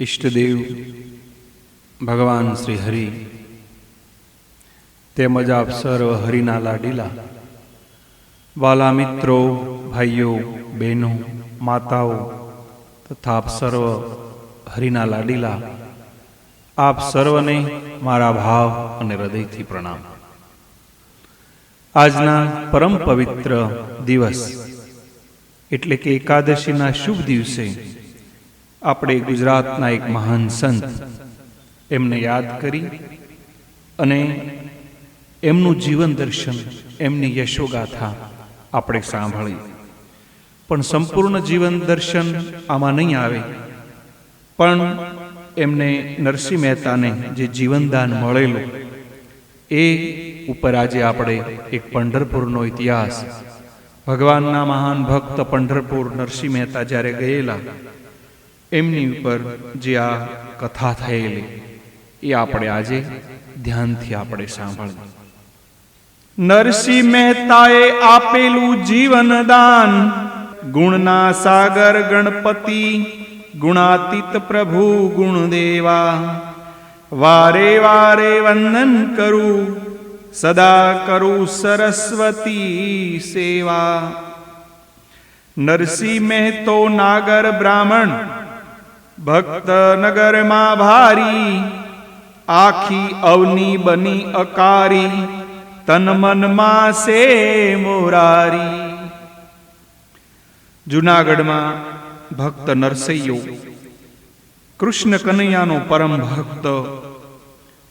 ઈષ્ટદેવ ભગવાન શ્રી હરિ તેમજ આપ સર્વ હરિના લાડીલા વાલા મિત્રો, ભાઈઓ, બહેનો, માતાઓ તથા આપ સર્વ હરિના લાડીલા આપ સર્વને મારા ભાવ અને હૃદયથી પ્રણામ. આજના પરમ પવિત્ર દિવસ એટલે કે એકાદશીના શુભ દિવસે આપણે ગુજરાતના એક મહાન સંત એમને યાદ કરી અને એમનું જીવન દર્શન, એમની યશોગાથા આપણે સાંભળી. પણ સંપૂર્ણ જીવન દર્શન આમાં નહીં આવે, પણ એમને નરસિંહ મહેતાને જે જીવનદાન મળેલું એ ઉપર આજે આપણે એક પંઢરપુરનો ઇતિહાસ, ભગવાનના મહાન ભક્ત પંઢરપુર નરસિંહ મહેતા જ્યારે ગયેલા એમની ઉપર જે આ કથા થયેલી એ આપણે આજે ધ્યાનથી આપણે સાંભળીએ. નરસિંહ મહેતાએ આપેલું જીવનદાન, ગુણના સાગર ગણપતિ, ગુણાતીત પ્રભુ ગુણદેવા. વારે વારે વંદન કરું, સદા કરું સરસ્વતી સેવા. નરસિંહ મહેતો નાગર બ્રાહ્મણ, ભક્ત નગરમાં ભારી. આખી અવની બની અકારી, તન મનમાં સે મોરારી. જુનાગઢમાં ભક્ત નરસૈયો, કૃષ્ણ કનૈયાનો પરમ ભક્ત,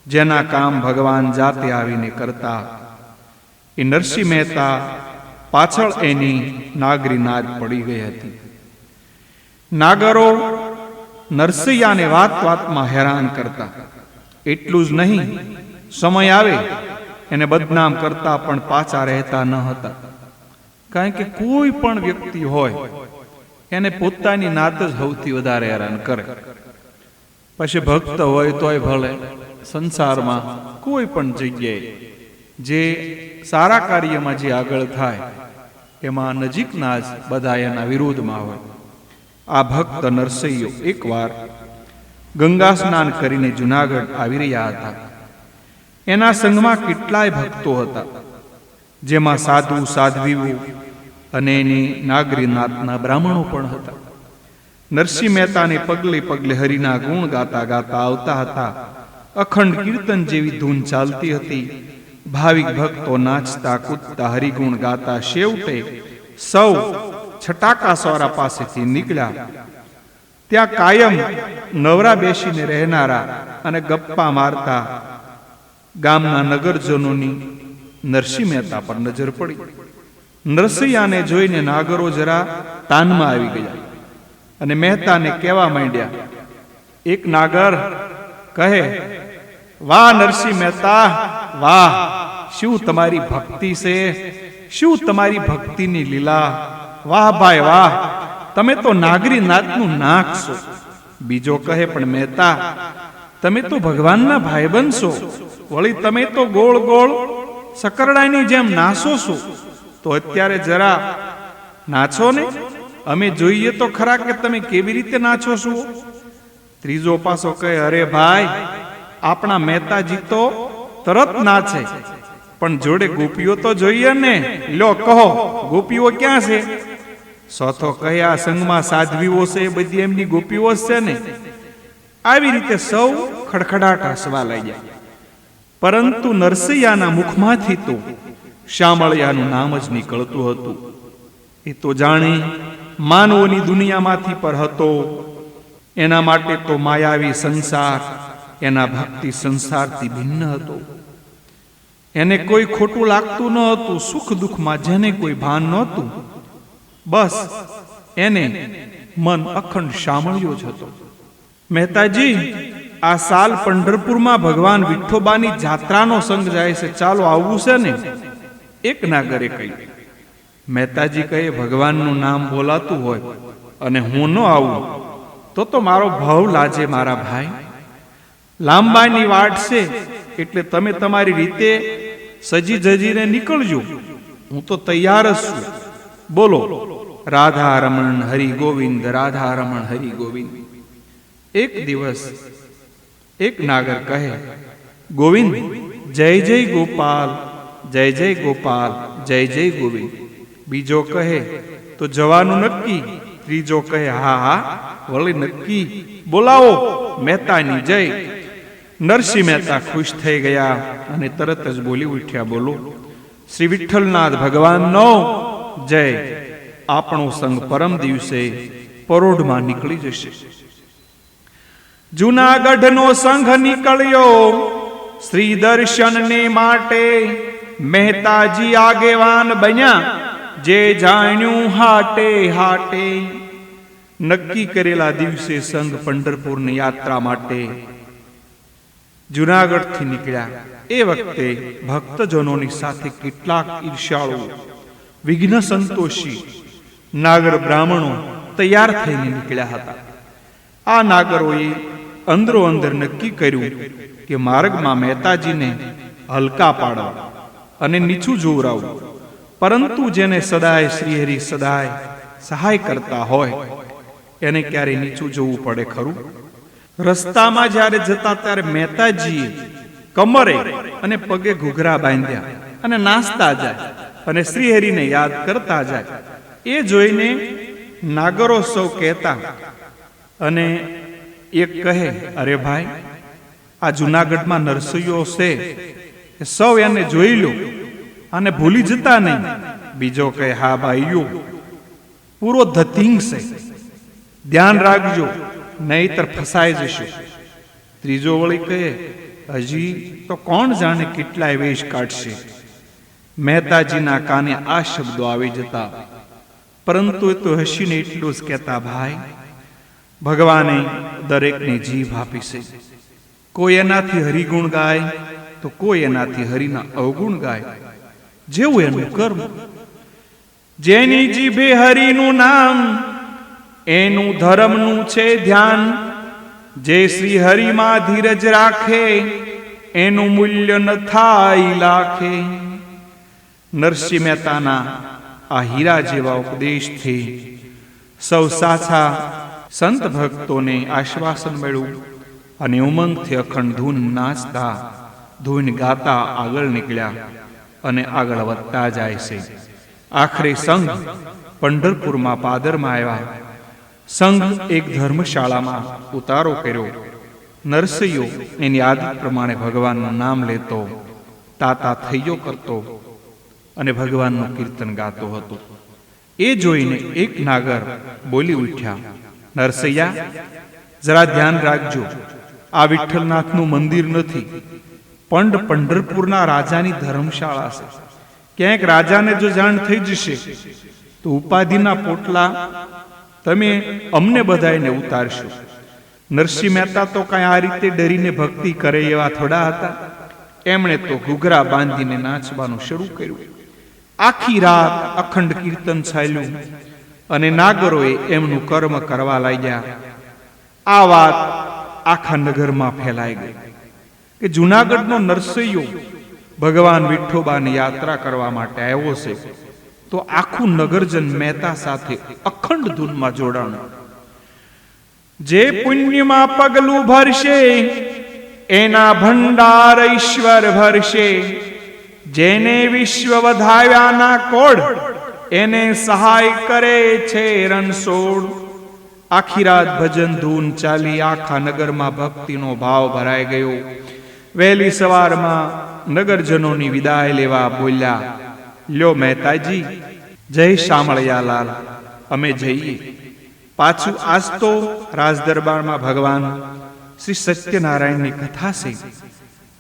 જેના કામ ભગવાન જાતે આવીને કરતા, એ નરસિંહ મહેતા પાછળ એની નાગરી નાદ પડી ગઈ હતી. નાગરો નરસૈયાને વાત વાતમાં હેરાન કરતા. એટલું જ નહીં, સમય આવે એને બદનામ કરતા પણ પાછા રહેતા ન હતા. કારણ કે કોઈ પણ વ્યક્તિ હોય એને પોતાની નાત જ સૌથી વધારે હેરાન કરે. પછી ભક્ત હોય તોય ભલે, સંસારમાં કોઈ પણ જગ્યાએ જે સારા કાર્યમાં જે આગળ થાય એમાં નજીકના જ બધા એના વિરોધમાં હોય. આ ભક્ત નરસૈયો એકવાર ગંગા સ્નાન કરીને જુનાગઢ આવી રહ્યા હતા. એના સંગમાં કેટલાય ભક્તો હતા, જેમાં સાધુ સાધ્વીઓ અને એની નાગરીનાથના બ્રાહ્મણો પણ હતા. નરસિંહ મહેતાને પગલે પગલે હરિના ગુણ ગાતા ગાતા આવતા હતા. અખંડ કીર્તન જેવી ધૂન ચાલતી હતી. ભાવિક ભક્તો નાચતા કૂદતા હરિગુણ ગાતા છેવટે સૌ છટાકાસવારા પાસેથી નીકળ્યા. ત્યાં કાયમ નવરા બેસીને રહેનારા અને ગપ્પા મારતા ગામના નગરજનોની નરસિંહ મહેતા પર નજર પડી. નરસૈયાને જોઈને નાગરો જરા તાનમાં આવી ગયા અને મહેતાને કહેવા માંડ્યા. એક નાગર કહે, વાહ નરસિંહ મહેતા, વાહ, શું તમારી ભક્તિ છે, શું તમારી ભક્તિની લીલા, વાહ ભાઈ વાહ, તમે તો નાગરી નાતનું નાક છો. બીજો કહે, પણ મહેતા, તમે તો ભગવાનના ભાઈબંધ છો, વળી તમે તો ગોળ ગોળ સકરડાની જેમ નાચો છો, તો અત્યારે જરા નાચો ને, અમે જોઈએ તો ખરા કે તમે કેવી રીતે નાચો છો. ત્રીજો પાસો કહે, અરે ભાઈ, આપણા મહેતાજી તો તરત નાચે, પણ જોડે ગોપીઓ તો જોઈએ ને, લો કહો ગોપીઓ ક્યાં છે. ચોથો કહે, આ સંઘમાં સાધ્વીઓ છે, બધી એમની ગોપીઓ છે ને. આવી રીતે સૌ ખડખડાટ હસવા લાગ્યા. પરંતુ નરસૈયાના મુખમાંથી તો શામળિયાનું નામ જ નીકળતું હતું. એ તો જાણે માનવોની દુનિયામાંથી પર હતો. એના માટે તો માયાવી સંસાર એના ભક્તિ સંસારથી ભિન્ન હતો. એને કોઈ ખોટું લાગતું ન હતું. સુખ દુઃખમાં જેને કોઈ ભાન નહોતું. બસ એને મન અખંડ શામળિયો જ હતો. મહેતાજી, આ સાલ પંઢરપુરમાં ભગવાન વિઠ્ઠોબાની જાત્રાનો સંગ જાય છે, ચાલો આવવું છે ને, એક નાગરે કહ્યું. મહેતાજી કહે, ભગવાનનું નામ બોલાતું હોય અને હું ન આવું તો મારો ભાવ લાજે મારા ભાઈ. લાંબાની વાટ છે એટલે તમે તમારી રીતે સજી જજીને નીકળજો, હું તો તૈયાર જ છું. બોલો રાધા રમણ હરિ ગોવિંદ, રાધા રમણ હરિ ગોવિંદ. એક દિવસ એક નાગર કહે, ગોવિંદ, જય જય ગોપાલ, જય જય ગોપાલ, જય જય ગોવિંદ. બીજો કહે, તો જવાનું નક્કી. ત્રીજો કહે, હા હા વળી નક્કી, બોલાવો મહેતાની જય. નરસિંહ મહેતા ખુશ થઈ ગયા અને તરત જ બોલી ઉઠ્યા, બોલો શ્રી વિઠ્ઠલનાથ ભગવાનનો જય. આપણો સંઘ પરમ દિવસે પરોઢમાં નીકળી જશે. જૂનાગઢનો સંઘ નીકળ્યો શ્રી દર્શનને માટે. મહેતાજી આગેવાન બન્યા, જે જાણ્યું હાટે હાટે. નક્કી કરેલા દિવસે સંઘ પંઢરપુરની યાત્રા માટે જૂનાગઢથી નીકળ્યા. એ વખતે ભક્તજનોની સાથે કેટલાક ઈર્ષાળુ, વિઘ્ન સંતોષી નાગર બ્રાહ્મણો તૈયાર થઈને નીકળ્યા હતા. આ નાગરોએ અંદરો અંદર નક્કી કર્યું કે માર્ગમાં મહેતાજીને હલકા પાડવા અને નીચું જોવરાવવું. પરંતુ જેને સદાય શ્રીહરિ સદાય સહાય કરતા હોય એને ક્યારે નીચું જોવું પડે ખરું? રસ્તામાં જ્યારે જતા ત્યારે મહેતાજીએ કમરે અને પગે ઘૂઘરા બાંધ્યા અને નાસ્તા જાય અને શ્રીહરિને યાદ કરતા જાય. એ જોઈને નાગરો સૌ કહેતા અને એક કહે, અરે ભાઈ, આ જૂનાગઢમાં નરસૈયો છે, સૌ એને જોઈ લો અને ભૂલી જતા નહીં. બીજો કહે, હા ભાઈઓ, પૂરો ધતિંગ છે, ધ્યાન રાખજો નહીતર ફસાઈ જશો. ત્રીજો વળી કહે, હજી તો કોણ જાણે કેટલાય વેશ કાઢશે. મહેતાજીના કાને આ શબ્દો આવી જતા, પરંતુ એ તો હસીને એટલું જ કહેતા, ભાઈ, ભગવાને દરેકને જીભ આપી છે. કોઈ એનાથી હરિગુણ ગાય તો કોઈ એનાથી હરિના અવગુણ ગાય, જેવું એનું કર્મ. જેની જીભે હરિનું નામ એનું ધર્મનું છે ધ્યાન. જે શ્રી હરિમાં ધીરજ રાખે એનું મૂલ્ય ન થાય લાખે. નરસિંહ મહેતાના આ હીરા જેવા ઉપદેશથી સૌ સાચા સંત ભક્તોને આશ્વાસન મળ્યું અને ઉમંગથી અખંડ ધૂન નાચતા ધૂન ગાતા આગળ નીકળ્યા અને આગળ વધતા જાય છે. આખરે સંઘ પંઢરપુરમાં પાદરમાં આવ્યા. સંઘ એક ધર્મશાળામાં ઉતારો કર્યો. નરસૈયો એની આદત પ્રમાણે ભગવાનનું નામ લેતો, તાતા થૈયો કરતો અને ભગવાનનું કીર્તન ગાતો હતો. એ જોઈને એક નાગર બોલી ઉઠ્યા, નરસૈયા, જરા ધ્યાન રાખજો, આ વિઠ્ઠલનાથનું મંદિર નથી, પણ પંઢરપુરના રાજાની ધર્મશાળા છે. ક્યાંક રાજાને જો જાણ થઈ જશે તો ઉપાધિના પોટલા તમે અમને બધાને ઉતારશો. નરસિંહ મહેતા તો કઈ આ રીતે ડરીને ભક્તિ કરે એવા થોડા હતા. એમણે તો ઘૂઘરા બાંધીને નાચવાનું શરૂ કર્યું. આખી રાત અખંડ કીર્તન ચાલ્યું અને નાગરોએ એમનું કર્મ કરવા લાગ્યા. આ વાત આખા નગરમાં ફેલાઈ ગઈ કે જૂનાગઢનો નરસૈયો ભગવાન વિઠ્ઠોબાની યાત્રા કરવા માટે આવ્યો છે. તો આખું નગરજન મહેતા સાથે અખંડ ધૂનમાં જોડાણું. જે પુણ્યમાં પગલું ભરશે એના ભંડાર ઈશ્વર ભરશે. જેને વિશ્વ વધાવ્યાના કોડ એને સહાય કરે છે રણછોડ. આખી રાત ભજન ધૂન ચાલી આખા નગરમાં ભક્તિનો ભાવ ભરાઈ ગયો. વહેલી સવારમાં નગરજનોની વિદાય લેવા બોલ્યા, લ્યો મહેતાજી, જય શામળિયાલાલ, અમે જઈએ. પાછું આજ તો રાજદરબારમાં ભગવાન શ્રી સત્યનારાયણની કથા છે,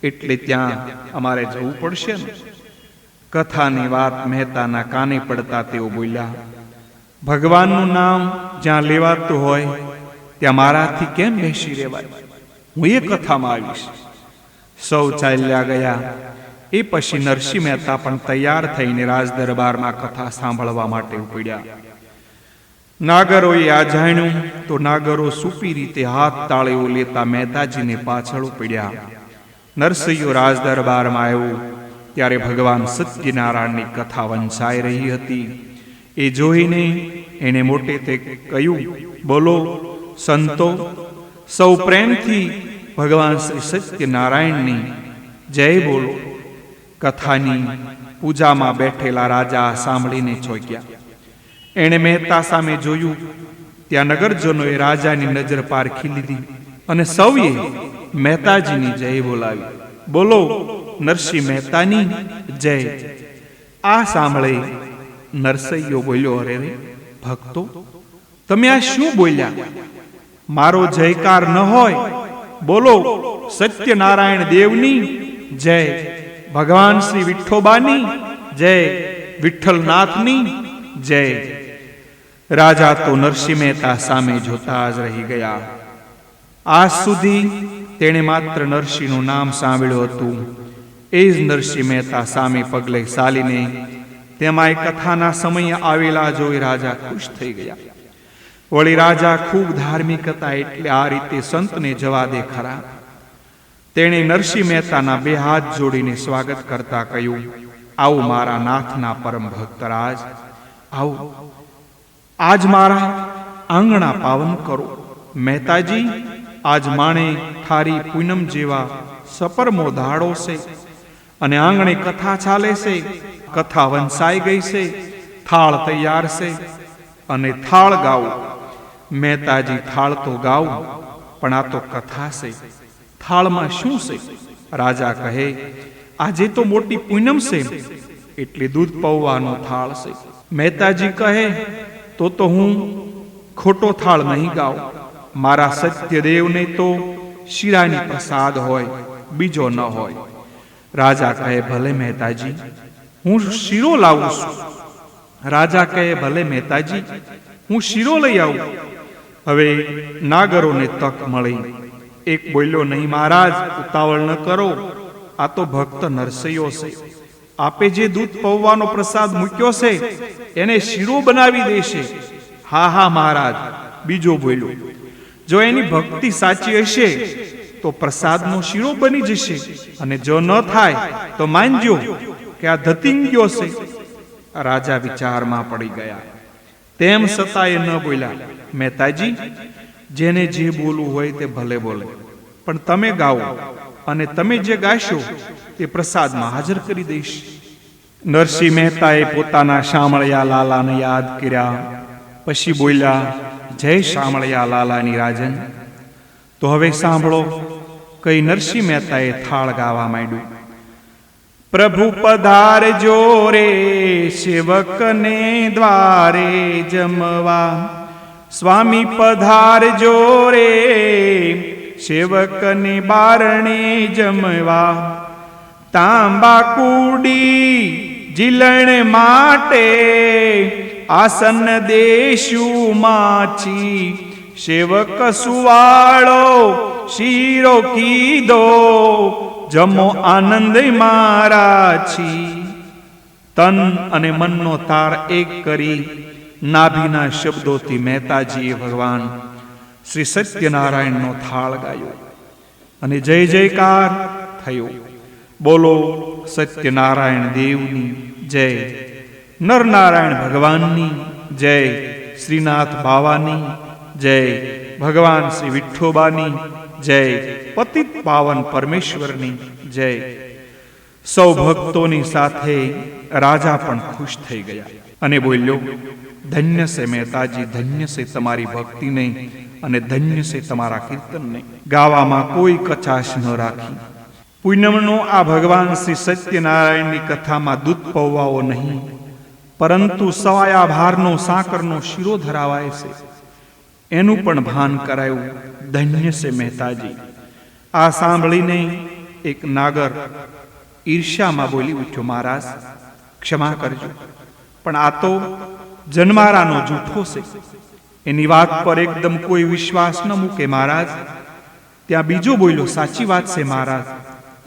એટલે ત્યાં અમારે જવું પડશે ને. કથાની વાત મહેતાના કાને પડતા તેઓ બોલ્યા, ભગવાનનું નામ જ્યાં લેવાતું હોય ત્યાં મારાથી કેમ બેસી રહેવાય? હું એ કથામાં આવીશ. સૌ ચાલ્યા ગયા. એ પછી નરસિંહ મહેતા પણ તૈયાર થઈને રાજદરબારમાં કથા સાંભળવા માટે ઉપડ્યા. નાગરોએ આ જાણ્યું તો નાગરો સૂપી રીતે હાથ તાળીઓ લેતા મહેતાજીને પાછળ ઉપડ્યા. નરસૈયો રાજદરબારમાં આવ્યો ત્યારે ભગવાન સત્યનારાયણની કથા વંચાઈ રહી હતી. એ જોઈને એને મોટે તે કહ્યું, બોલો સંતો, સૌ પ્રેમથી ભગવાન શ્રી સત્યનારાયણની જય બોલો. કથાની પૂજામાં બેઠેલા રાજા સાંભળીને ચોંક્યા. એણે મહેતા સામે જોયું. ત્યાં નગરજનોએ રાજાની નજર પારખી લીધી અને સૌએ મહેતાજીની જય બોલાવી. બોલો નરસિંહ મહેતાની જય. આ સાંભળે નરસૈયો બોલ્યો, અરે રે ભક્તો, તમે આ શું બોલ્યા? મારો જયકાર ન હોય? બોલો સત્યનારાયણ દેવની જય, ભગવાન શ્રી વિઠ્ઠોબાની જય, વિઠ્ઠલનાથની જય. રાજા તો નરસિંહ મહેતા સામે જોતા જ રહી ગયા. આજ સુધી તેણે માત્ર નરસિંહનું નામ સાંભળ્યું હતું. એ જ નરસિંહ મહેતા સામે પગલે ચાલીને તેમાં કથાના સમયે આવેલા જોઈ રાજા ખુશ થઈ ગયા. વળી રાજા ખૂબ ધાર્મિક હતા એટલે આ રીતે સંતને જવા દે ખરા. તેણે નરસિંહ મહેતાના બે હાથ જોડીને સ્વાગત કરતા કહ્યું, આવો મારા નાથના પરમ ભક્તરાજ, આવો આજ મારા આંગણા પાવન કરો. મહેતાજી, આજ માણે થારી પૂનમ જેવા સપરમો દાડો છે અને આંગણે કથા ચાલે છે. કથા વંચાઈ ગઈ છે, થાળ તૈયાર છે અને થાળ ગાવું. મહેતાજી, થાળ તો ગાવું, પણ આ તો કથા છે. થાળમાં શું છે? રાજા કહે, આજે તો મોટી પૂનમ છે એટલે દૂધ પૌવાનો થાળ છે. મહેતાજી કહે, તો હું ખોટો થાળ નહીં ગાઉં. મારા સત્યદેવને તો શીરાની પ્રસાદ હોય, બીજો ન હોય. રાજા કહે, ભલે મહેતાજી, હું શીરો લાવું છું. રાજા કહે, ભલે મહેતાજી, હું શીરો લઈ આવું. હવે નાગરોને તક મળી. એક બોલ્યો, નહીં મહારાજ, ઉતાવળ ન કરો, આ તો ભક્ત નરસૈયો છે. આપે જે દૂધ પૌવાનો પ્રસાદ મૂક્યો છે એને શીરો બનાવી દેશે. હા હા મહારાજ. બીજો બોલ્યો, જો એની ભક્તિ સાચી હશે તો પ્રસાદનો શીરો બની જશે, અને જો ન થાય તો માનજો કે આ ધતિંગ્યો છે. રાજા વિચારમાં પડી ગયા. તેમ છતાં એ ન બોલ્યા. મહેતાજી, જેને જે બોલવું હોય તે ભલે બોલે, પણ તમે ગાઓ અને તમે જે ગાશો તે પ્રસાદમાં હાજર કરી દઈશ. નરસિંહ મહેતાએ પોતાના શામળિયા લાલાને યાદ કર્યા. પછી બોલ્યા, જય શામળિયા લાલાની રાજન. તો હવે સાંભળો કઈ નરસિંહ મહેતાએ થાળ ગાવા માંડ્યું. પ્રભુ પધારજો રે સેવકને દ્વારે જમવા, સ્વામી પધારજો રે સેવકને બારણે જમવા. તાંબા કુડી જીલણ માટે આસન દેશું માછી, સેવક સુવાળો શીરો કીધો જમો આનંદ મારાછી. તન અને મનનો તાર એક કરી નાભીના શબ્દોથી મહેતાજીએ ભગવાન શ્રી સત્યનારાયણનો થાળ ગાયો અને જય જયકાર થયો. બોલો સત્યનારાયણ દેવની જય, નરનારાયણ ભગવાનની જય, શ્રીનાથ બાવાની જય, ભગવાન શ્રી વિઠ્ઠોબાની જય, પતિત પાવન પરમેશ્વરની જય. સૌ ભક્તોની સાથે રાજા પણ ખુશ થઈ ગયા અને બોલ્યો, ધન્ય છે મહેતાજી, ધન્ય છે તમારી ભક્તિને અને ધન્ય છે તમારા કીર્તનને. ગાવામાં કોઈ કચાશ ન રાખી. પૂનમનો આ ભગવાન શ્રી સત્યનારાયણની કથામાં દૂધ પૌવાઓ નહીં, પરંતુ સવાયા ભારનો સાકરનો શીરો ધરાવાય છે, એનું પણ ભાન કરાયું. ધન્ય છે મહેતાજી. આ સાંભળીને એક નાગર ઈર્ષ્યામાં બોલી ઉઠ્યો, મહારાજ ક્ષમા કરજો, પણ આ તો જન્મારાનો જૂઠો છે. એની વાત પર એકદમ કોઈ વિશ્વાસ ન મૂકે મહારાજ. ત્યાં બીજો બોલ્યો, સાચી વાત છે મહારાજ,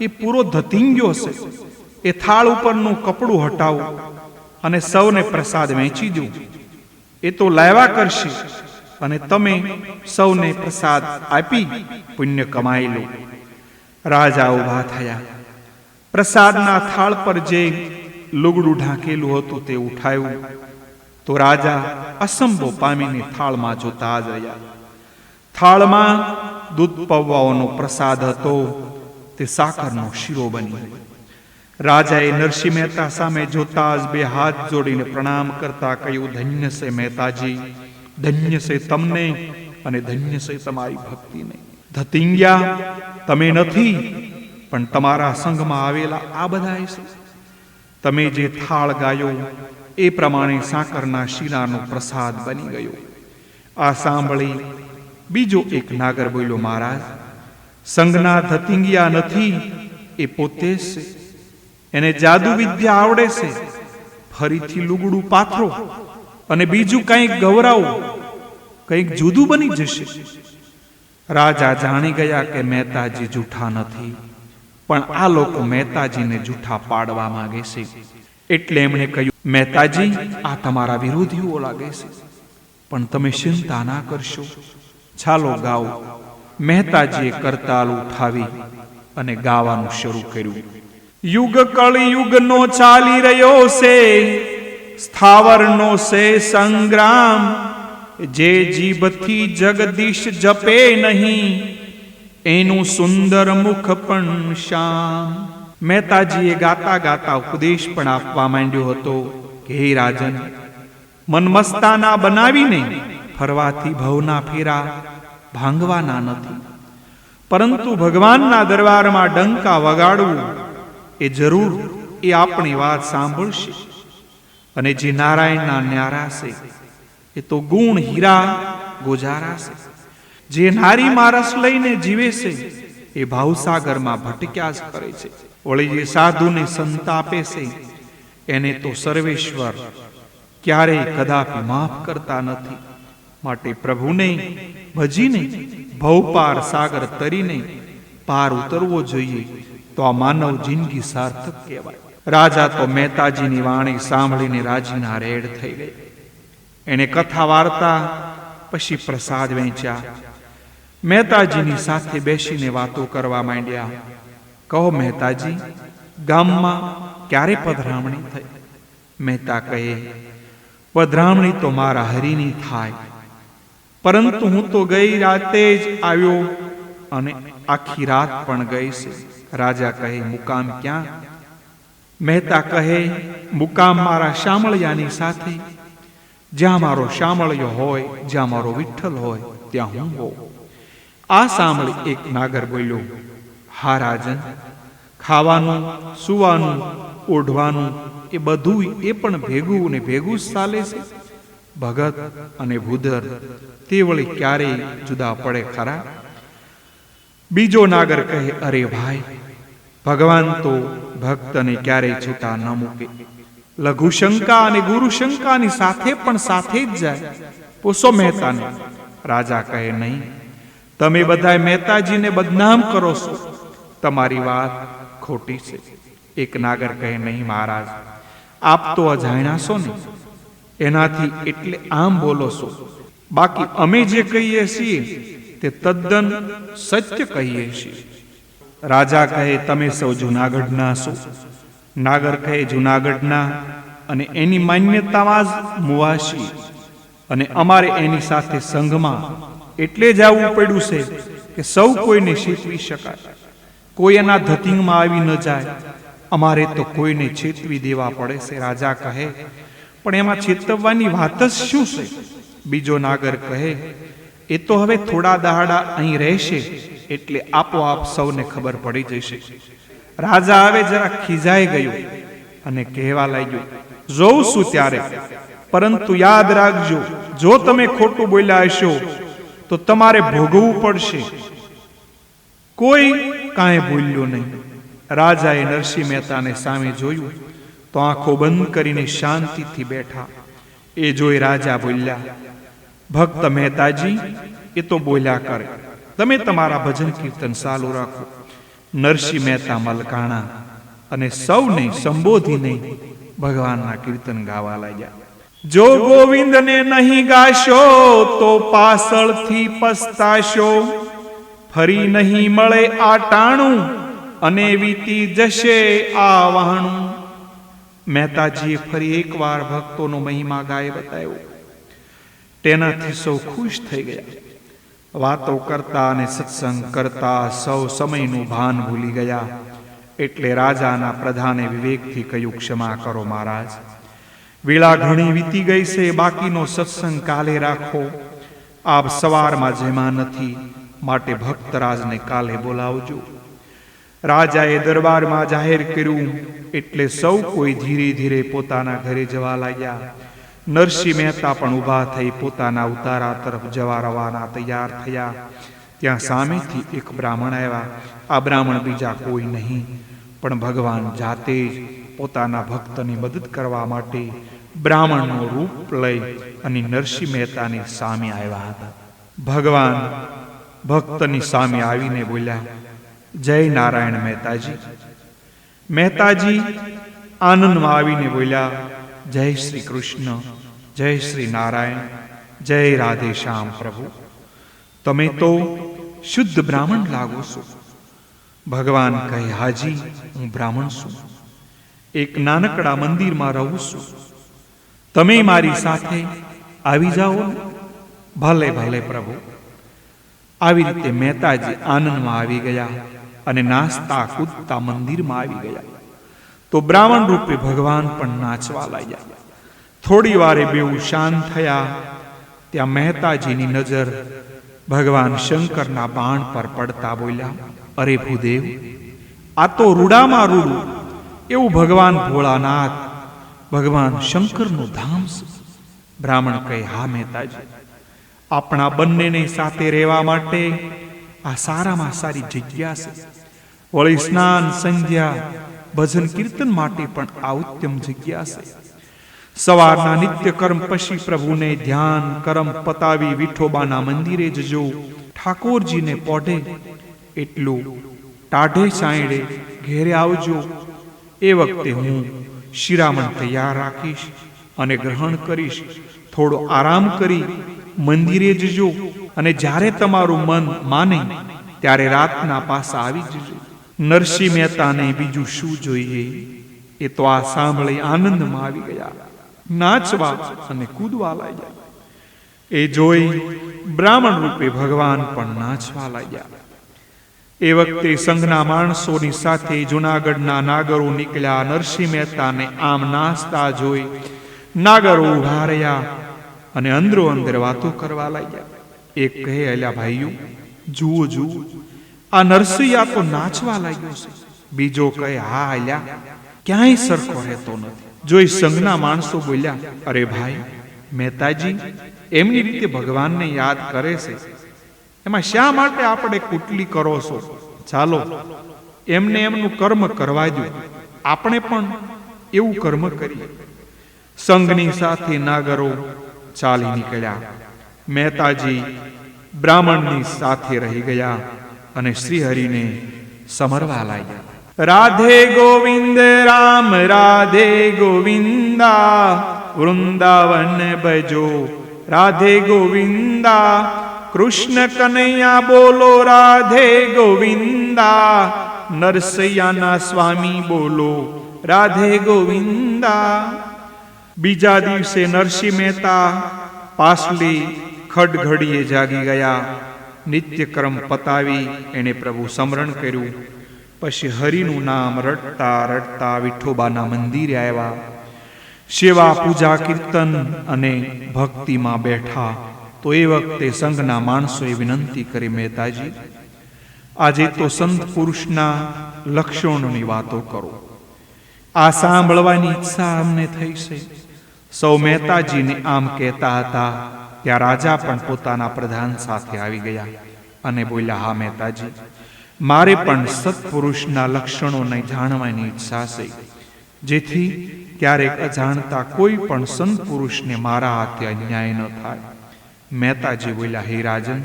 એ પૂરો ધતિંગ્યો છે. એ થાળ ઉપરનું કપડું હટાવો અને સૌને પ્રસાદ વહેંચી દો. એ તો લાવ્યા કરશે અને તમે સૌને પ્રસાદ આપી પુણ્ય કમાઈ લો. રાજા ઉભા થયા. પ્રસાદના થાળ પર જે લુગડું ઢાંકેલું હતું તે ઉઠાવ્યું તો રાજા અસંભવ પામીને થાળમાં જોતા જ રહ્યા. થાળમાં દૂધ પૌવાનો પ્રસાદ હતો તે સાકરનો શીરો બની. રાજાએ નરસિંહ મહેતા સામે જોતા જ બે હાથ જોડીને પ્રણામ કરતા કહ્યું, ધન્ય છે મહેતાજી, ધન્ય છે તમને અને ધન્ય છે તમારી ભક્તિને. ધતિંગ્યા, તમે નથી પણ તમારા સંઘમાં આવેલા આ બધા છે. તમે જે થાળ ગાયો એ પ્રમાણે સાકરના શીરાનો પ્રસાદ બની ગયો. આ સાંભળી બીજો એક નાગર બોલ્યો, મહારાજ, સંઘના ધતિંગિયા નથી, એ પોતે જ છે. એને જાદુ વિદ્યા આવડે છે. ફરીથી લુગડું પાથરો અને બીજું કંઈક ગવરાવો, કંઈક જુદું બની જશે. રાજા જાણી ગયા કે મહેતાજી જૂઠા નથી, પણ આ લોકો મહેતાજીને જૂઠા પાડવા માંગે છે. એટલે એમણે કહ્યું, મહેતાજી, આ તમારા વિરોધીઓ લાગે છે, પણ તમે ચિંતા ના કરશો, ચાલો ગાઓ. મહેતાજીએ કરતાલ ઉઠાવી અને ગાવાનું શરૂ કર્યું. યુગ કળયુગનો ચાલી રહ્યો છે, સ્થાવરનો છે સંગ્રામ. જે જીભથી જગદીશ જપે નહીં, એનું સુંદર મુખ પણ શ્યામ. મહેતાજીએ ગાતા ગાતા ઉપદેશ પણ આપવા માંડ્યો હતો કે હે રાજન, મનમસ્તાના બનાવીને ફરવાથી ભવના ફેરા ભાંગવાના નથી, પરંતુ ભગવાનના દરબારમાં ડંકા વગાડવું એ જરૂર એ આપણી વાત સાંભળશે. અને જે નારાયણના ન્યારા છે એ તો ગુણ હીરા ગોજારા છે. જે નારી મારસ લઈને જીવે છે એ ભાવસાગરમાં ભટક્યા જ કરે છે. વળી જે સાધુને સંતાપે છે એને તો સર્વેશ્વર ક્યારેય કદાપી માફ કરતા નથી. માટે પ્રભુને ભજીને ભવપાર સાગર તરીને પાર ઉતરવો જોઈએ, તો આ માનવ જિંદગી સાર્થક કહેવાય. રાજા તો મહેતાજીની વાણી સાંભળીને રાજીના રેડ થઈ ગઈ. એને કથા વાર્તા પછી પ્રસાદ વહેંચ્યા. મહેતાજીની સાથે બેસીને વાતો કરવા માંડ્યા. કહો મહેતાજી, ગામમાં ક્યારે પધરામણી થઈ? મહેતા કહે, પધરામણી તો મારા હરિની થાય, પરંતુ હું તો ગઈ રાતે જ આવ્યો અને આખી રાત પણ ગઈ છે. રાજા કહે, મુકામ ક્યાં? મહેતા કહે, મુકામ મારા શામળિયાની સાથે. જ્યાં મારો શામળિયો હોય, જ્યાં મારો વિઠ્ઠલ હોય, ત્યાં હું હોઉં. આ સાંભળી એક નાગર બોલ્યો, હા રાજન, ખાવાનું, સુવાનું, ઓઢવાનું એ બધું એ પણ ભેગું ને ભેગું જ ચાલે છે. ભગત અને ભૂધર તે વળી ક્યારેય જુદા પડે ખરા? બીજો નાગર કહે, અરે ભાઈ, ભગવાન તો ભક્તને ક્યારેય છૂટા ન મૂકે. લઘુશંકા અને ગુરુશંકાની સાથે પણ સાથે જ જાય. પૂછો મહેતાને. રાજા કહે, નહીં, તમે બધા મહેતાજીને બદનામ કરો છો, તમારી વાત ખોટી છે. એક નાગર કહે, નહીં મહારાજ, આપ તો અજાણ્યા છો ને, એનાથી એટલે આમ બોલો છો. બાકી અમે જે કહીએ છીએ તે તદ્દન સત્ય કહીએ છીએ. રાજા કહે, તમે સૌ જૂનાગઢના છો? નાગર કહે, જૂનાગઢના, અને એની માન્યતામાં જ મુવાસી, અને અમારે એની સાથે સંઘમાં એટલે જ આવવું પડ્યું છે કે સૌ કોઈને છેતવી શકાય, કોઈ એના ધતિંગમાં આવી ન જાય. અમારે તો કોઈને છેતવી દેવા પડે છે. રાજા કહે, પણ એમાં છેતવવાની વાત જ શું છે? બીજો નાગર કહે, એ તો હવે થોડા દહાડા અહીં રહેશે એટલે આપોઆપ સૌને ખબર પડી જશે. રાજા હવે જરા ખીજાઈ ગયો અને કહેવા લાગ્યો, જોઉં છું ત્યારે, પરંતુ યાદ રાખજો, જો તમે ખોટું બોલ્યા હશો તો તમારે ભોગવવું પડશે. કોઈ કાંઈ બોલ્યો નહીં. રાજાએ નરસિંહ મહેતાને સામે જોયું તો આંખો બંધ કરીને શાંતિથી બેઠા. એ જોઈ રાજા બોલ્યા, ભક્ત મહેતાજી, એ તો બોલ્યા કરે, તમે તમારા ભજન કીર્તન ચાલુ રાખો. નરસિંહ મહેતા મલકાણા અને સૌને સંબોધીને ભગવાનના કીર્તન ગાવા લાગ્યા. જો ગોવિંદને નહીં ગાશો તો પાછળથી પસ્તાશો, ફરી નહીં મળે આ ટાણું અને વીતી જશે આ વહાણું. મહેતાજીએ ફરી એકવાર ભક્તોનો મહિમા ગાય બતાવ્યો. તેનાથી સૌ ખુશ થઈ ગયા. વાતો કરતા અને સત્સંગ કરતા સૌ સમયનું ભાન ભૂલી ગયા. એટલે રાજાના પ્રધાને વિવેકથી કહ્યું, ક્ષમા કરો મહારાજ, વેળા ઘણી વીતી ગઈ છે, બાકીનો સત્સંગ કાલે રાખો. આપ સવારમાં જેમાં નથી, માટે ભક્તરાજને કાલે બોલાવજો. રાજાએ દરબારમાં જાહેર કર્યું એટલે સૌ કોઈ ધીરે ધીરે પોતાના ઘરે જવા લાગ્યા. નરસિંહ મહેતા પણ ઊભા થઈ પોતાના ઉતારા તરફ જવા રવાના તૈયાર થયા. ત્યાં સામેથી એક બ્રાહ્મણ આવ્યા. આ બ્રાહ્મણ બીજા કોઈ નહીં, પણ ભગવાન જાતે જ પોતાના ભક્તની મદદ કરવા માટે બ્રાહ્મણનું રૂપ લઈ અને નરસિંહ મહેતાની સામે આવ્યા હતા. ભગવાન ભક્તની સામે આવીને બોલ્યા, જય નારાયણ મહેતાજી. મહેતાજી આનંદમાં આવીને બોલ્યા, જય શ્રી કૃષ્ણ, જય શ્રી નારાયણ, જય રાધે શ્યામ પ્રભુ. તમે તો શુદ્ધ બ્રાહ્મણ લાગો છો. ભગવાન કહે, હાજી, હું બ્રાહ્મણ છું. એક નાનકડા મંદિરમાં રહું છું. તમે મારી સાથે આવી જાઓ ને. ભલે ભલે પ્રભુ. આવી રીતે મહેતાજી આનંદમાં આવી ગયા અને નાચતા કૂદતા મંદિરમાં આવી ગયા. તો બ્રાહ્મણ રૂપે ભગવાન પણ નાચવા લાગ્યા. થોડી વારે બેઉ શાંત થયા. ત્યાં મહેતાજીની નજર ભગવાન શંકરના બાણ પર પડતા બોલ્યા, અરે ભૂદેવ, આ તો રૂડામાં રૂડું એવું ભગવાન ભોળાનાથ ભગવાન શંકરનું ધામ છે. બ્રાહ્મણ કહે, હા મહેતાજી, આપણા બંનેને સાથે રહેવા માટે આ સારામાં સારી જગ્યા છે. વળી સ્નાન સંધ્યા ભજન કીર્તન માટે પણ આ ઉત્તમ જગ્યા છે. સવારના નિત્ય કર્મ પછી પ્રભુને ધ્યાન કર્મ પતાવી વિઠોબાના મંદિરે જજો. ઠાકોરજીને પોઢે એટલું ટાઢે સાંયડે ઘેરે આવજો. એ વખતે હું શિરામણ તૈયાર રાખીશ અને ગ્રહણ કરીશ. થોડો આરામ કરી મંદિરે જજો અને જ્યારે તમારું મન માને ત્યારે રાતના પાસા આવી જજો. નરસિંહ મહેતાને બીજું શું જોઈએ? એ તો આ સાંભળી આનંદમાં આવી ગયા, નાચવા અને કૂદવા લાગ્યા. એ જોઈ બ્રાહ્મણ રૂપે ભગવાન પણ નાચવા લાગ્યા. એ વખતે સંઘના માણસોની સાથે જૂનાગઢના નાગરો નીકળ્યા. નરસિંહ મહેતાને આમ નાચતા જોઈ નાગરો ઉભા રહ્યા અને અંદરો અંદર વાતો કરવા લાગ્યા. એક કહે, અલ્યા ભાઈઓ, જુઓ જુઓ, આ નરસિંહ તો નાચવા લાગ્યો છે. બીજો કહે, હા અલ્યા, ક્યાંય સરખો રહેતો નથી. જોઈ સંઘના માણસો બોલ્યા, અરે ભાઈ, મહેતાજી એમની રીતે ભગવાનને યાદ કરે છે, એમાં શા માટે આપણે કુટલી કરો છો? ચાલો એમને એમનું કર્મ કરવા દો, આપણે પણ એવું કર્મ કરીએ. સંઘની સાથે નાગરો ચાલી નીકળ્યા. મહેતાજી બ્રાહ્મણની સાથે રહી ગયા અને શ્રીહરિને સમરવા લાગ્યા. રાધે ગોવિંદ રામ રાધે ગોવિંદા, વૃંદાવન ભજો રાધે ગોવિંદા, કૃષ્ણ કનૈયા બોલો રાધે ગોવિંદા, નરસૈયાના સ્વામી બોલો રાધે ગોવિંદા. બીજા દિવસે નરસિંહ મહેતા પાછલી ખડઘડીએ જાગી ગયા. નિત્યક્રમ પતાવી એને પ્રભુ સ્મરણ કર્યું. પછી હરિનું નામ રટતા રટતા વિઠોબાના મંદિરે આવ્યા. સેવા પૂજા કીર્તન અને ભક્તિમાં બેઠા. તો એ વખતે સંઘના માણસોએ વિનંતી કરી, મહેતાજી, આજે તો સંત પુરુષના લક્ષણોની વાતો કરો. આ સાંભળવાની ઈચ્છા અમને થઈ છે. સૌ મહેતાજીને આમ કહેતા હતા ત્યાં રાજા પણ પોતાના પ્રધાન સાથે આવી ગયા અને બોલ્યા, હા મહેતાજી, મારે પણ સત્પુરુષના લક્ષણોને જાણવાની ઈચ્છા છે, જેથી ક્યારેક અજાણતા કોઈ પણ સંત પુરુષને મારા હાથે અન્યાય ન થાય. મહેતાજી બોલ્યા, હે રાજન,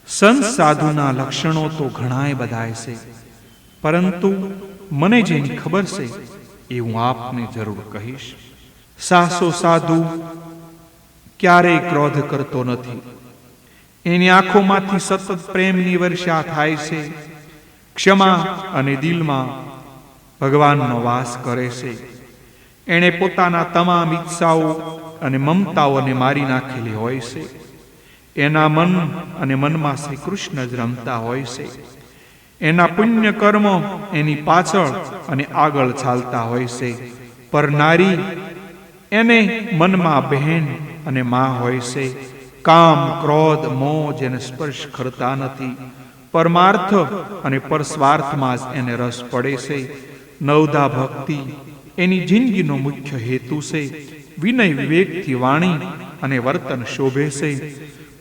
સંત સાધુના લક્ષણો તો ઘણાય બધાય છે, પરંતુ મને જેની ખબર છે એ હું આપને જરૂર કહીશ. સાસો સાધુ ક્યારેય ક્રોધ કરતો નથી. એની આંખોમાંથી સતત પ્રેમની વર્ષા થાય છે. ક્ષમા અને દિલમાં ભગવાનનો વાસ કરે છે. એણે પોતાના તમામ ઈચ્છાઓ અને મમતાઓને મારી નાખેલી હોય છે. એના મન અને મનમાં શ્રી કૃષ્ણ જ રમતા હોય છે. એના પુણ્ય કર્મ એની પાછળ અને આગળ ચાલતા હોય છે. પર નારી એને મનમાં બહેન અને માં હોય છે. કામ, ક્રોધ, મોહ જેને સ્પર્શ કરતા નથી. પરમાર્થ અને પરસ્વાર્થમાં જ એને રસ પડે છે. નવધા ભક્તિ એની જિંદગીનો મુખ્ય હેતુ છે. વિનય વિવેકથી વાણી અને વર્તન શોભે છે.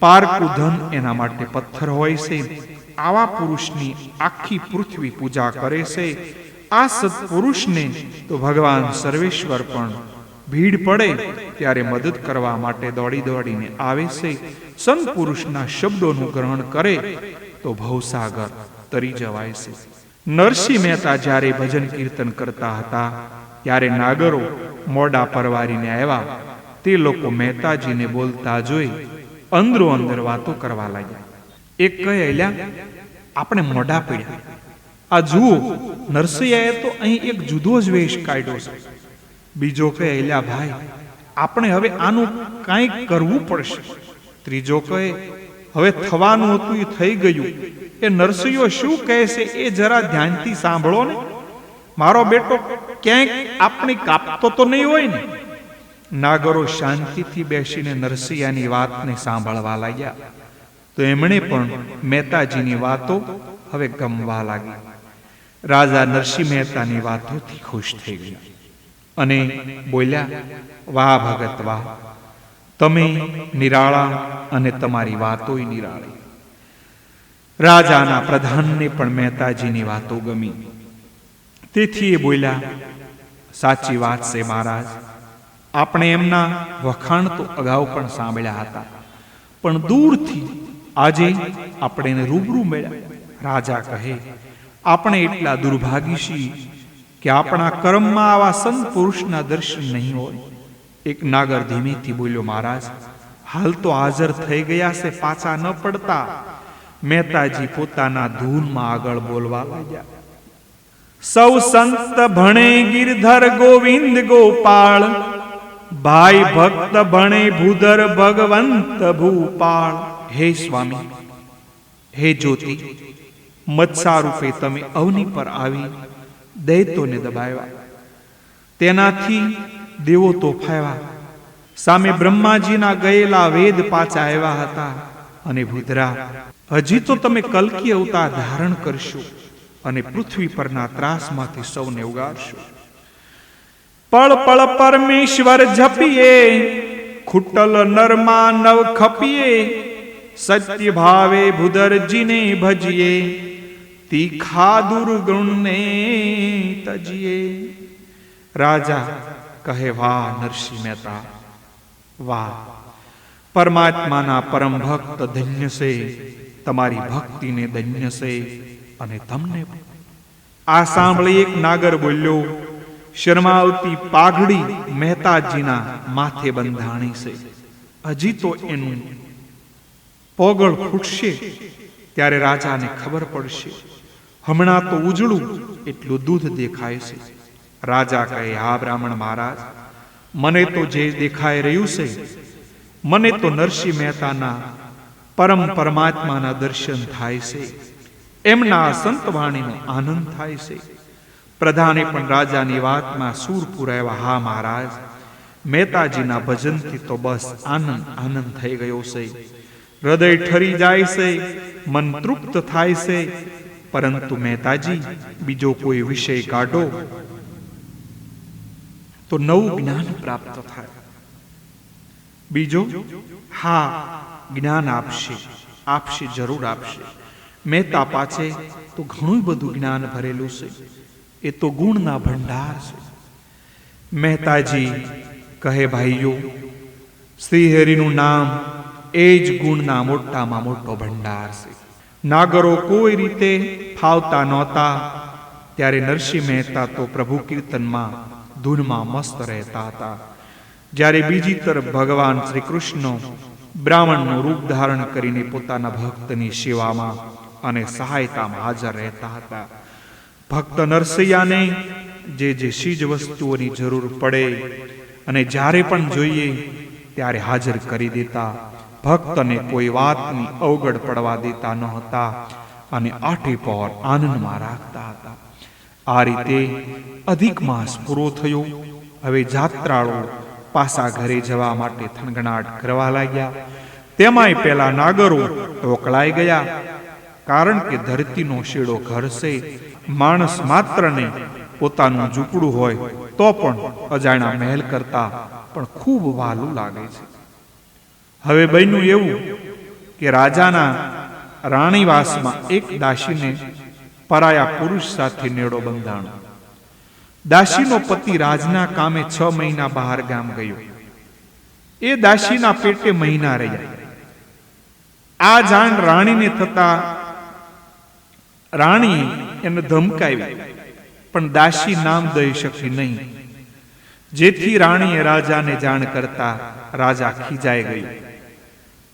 પારકું ધન એના માટે પથ્થર હોય છે. આવા પુરુષની આખી પૃથ્વી પૂજા કરે છે. આ સત્પુરુષને તો ભગવાન સર્વેશ્વર પણ ભીડ પડે ત્યારે મદદ કરવા માટે દોડી દોડીને આવે છે. સંત પુરુષના શબ્દોનું ગ્રહણ કરે તો ભવસાગર તરી જવાય છે. નરસિંહ મહેતા જ્યારે ભજન કીર્તન કરતા હતા ત્યારે નાગરો મોડા પરવારીને આવ્યા. તે લોકો મહેતાજીને બોલતા જોઈ અંદરો અંદર વાતો કરવા લાગ્યા. એક કહે, અલ્યા આપણે મોઢા પડ્યા. આ જુઓ, નરસિંહે તો અહીં એક જુદો જ વેશ કાઢ્યો છે. બીજો કહે, અલ્યા ભાઈ, આપણે હવે આનું કાંઈક કરવું પડશે. ત્રીજો કહે, હવે થવાનું હતું એ થઈ ગયું. એ નરસિંહો શું કહે છે એ જરા ધ્યાનથી સાંભળો ને. મારો બેટો ક્યાંક આપણી કાપતો તો નહીં હોય ને. નાગરો શાંતિથી બેસીને નરસિંહની વાતને સાંભળવા લાગ્યા. તો એમણે પણ મહેતાજીની વાતો હવે ગમવા લાગી. રાજા નરસિંહ મહેતાની વાતોથી ખુશ થઈ ગયા અને બોલ્યા, વાહ ભગત વાહ, તમે નિરાળા અને તમારી વાતોય નિરાળી. રાજાના પ્રધાનને પણ મહેતાજીની વાતો ગમી. તેથી એ બોલ્યા, સાચી વાત છે મહારાજ, આપણે એમના વખાણ તો અગાઉ પણ સાંભળ્યા હતા, પણ દૂરથી આજે આપણે એને રૂબરૂ મળ્યા. રાજા કહે, આપણે એટલા દુર્ભાગી છીએ કે આપણા કર્મમાં આવા સંત પુરુષના દર્શન નહીં હોય. એક નાગર ધીમેથી બોલ્યો, મહારાજ હાલ તો હાજર થઈ ગયા છે, પાછા ન પડતા. મહેતાજી પોતાના ધૂનમાં આગળ બોલવા લાગ્યા. સૌ સંત ભણે ગિરધર ગોવિંદ ગોપાળ, ભાઈ ભક્ત ભણે ભૂધર ભગવંત ભૂપાળ. હે સ્વામી, હે જ્યોતિ, મત્સા રૂપે તમે અવની પર આવી દૈત્યોને દબાવ્યા. તેનાથી દેવો તોફાવ્યા. સામે બ્રહ્માજીના ગયેલા વેદ પાછા આવ્યા હતા. અને ભૂધરા, હજી તો તમે કલ્કી અવતાર ધારણ કરશો અને પૃથ્વી પરના ત્રાસમાંથી સૌને ઉગાડશો. પળ પળ પરમેશ્વર જપીએ, ખુટલ નરમાં નવ ખપીએ. સત્ય ભાવે ભૂધરજીને ભજીએ, તીખા દુર્ગુણને તજીએ. રાજા કહે, વાહ નરસિંહ મહેતા, વાહ, પરમાત્માના પરમ ભક્ત ધન્ય છે. તમારી ભક્તિને ધન્ય છે અને તમને. આ સાંભળી એક નાગર બોલ્યો, શર્માવતી પાઘડી મહેતાજીના માથે બંધાણી છે. હજી તો એનું પોગળ ફૂટશે ત્યારે રાજાને ખબર પડશે. હમણાં તો ઉજળું એટલું દૂધ દેખાય છે. રાજા કહે, હા બ્રાહ્મણ મહારાજ, મને તો જે દેખાઈ રહ્યું છે, મને તો નરસિંહ મહેતાના પરમ પરમાત્માના દર્શન થાય છે. એમના સંતવાણીનો આનંદ થાય છે. પ્રધાને પણ રાજાની વાતમાં સૂર પુરાવ્યા. હા મહારાજ, મહેતાજીના ભજનથી તો બસ આનંદ આનંદ થઈ ગયો છે. હૃદય ઠરી જાય છે, મન તૃપ્ત થાય છે. પરંતુ મહેતાજી, બીજો કોઈ વિષય કાઢો તો નવું જ્ઞાન પ્રાપ્ત થાય. બીજો, હા જ્ઞાન આપશે, આપશે, જરૂર આપશે. મહેતા પાસે તો ઘણું બધું જ્ઞાન ભરેલું છે. એ તો ગુણના ભંડાર છે. મહેતાજી કહે, ભાઈઓ, શ્રીહરિનું નામ એ જ ગુણના મોટામાં મોટો ભંડાર છે. નાગરો કોઈ રીતે ફાવતા નહોતા ત્યારે નરસિંહ મહેતા તો પ્રભુ કીર્તનમાં ધૂનમાં મસ્ત રહેતા હતા. જ્યારે બીજી તરફ ભગવાન શ્રી કૃષ્ણ બ્રાહ્મણનું રૂપ ધારણ કરીને પોતાના ભક્તની સેવામાં અને સહાયતામાં હાજર રહેતા હતા. ભક્ત નરસૈયાને જે જે ચીજ વસ્તુઓની જરૂર પડે અને જ્યારે પણ જોઈએ ત્યારે હાજર કરી દેતા. ભક્તને કોઈ વાતની અવગડ પડવા દેતા ન હતા અને આઠે પહોર આનંદમાં રાખતા હતા. આ રીતે અધિક માસ પૂરો થયો. હવે જાત્રાળુ પાછા ઘરે જવા માટે થનગણાટ કરવા લાગ્યા. તેમાંય પેલા નાગરો ટોકલાઈ ગયા, કારણ કે ધરતીનો શેડો ઘર છે. માણસ માત્રને પોતાનું ઝૂંપડું હોય તો પણ અજાણ્યા મહેલ કરતા પણ ખૂબ વહાલું લાગે છે. હવે બન્યું એવું કે રાજાના રાણીવાસમાં એક દાસીને પરાયા પુરુષ સાથે નેડો બંધાણો. દાસીનો પતિ રાજના કામે 6 મહિના બહાર ગામ ગયો. એ દાસીના પેટે મહિના રહ્યા. આ જાણ રાણીને થતા રાણી એને ધમકાવી, પણ દાસી નામ દઈ શકી નહીં. જેથી રાણીએ રાજાને જાણ કરતા રાજા ખીજાઈ ગયો.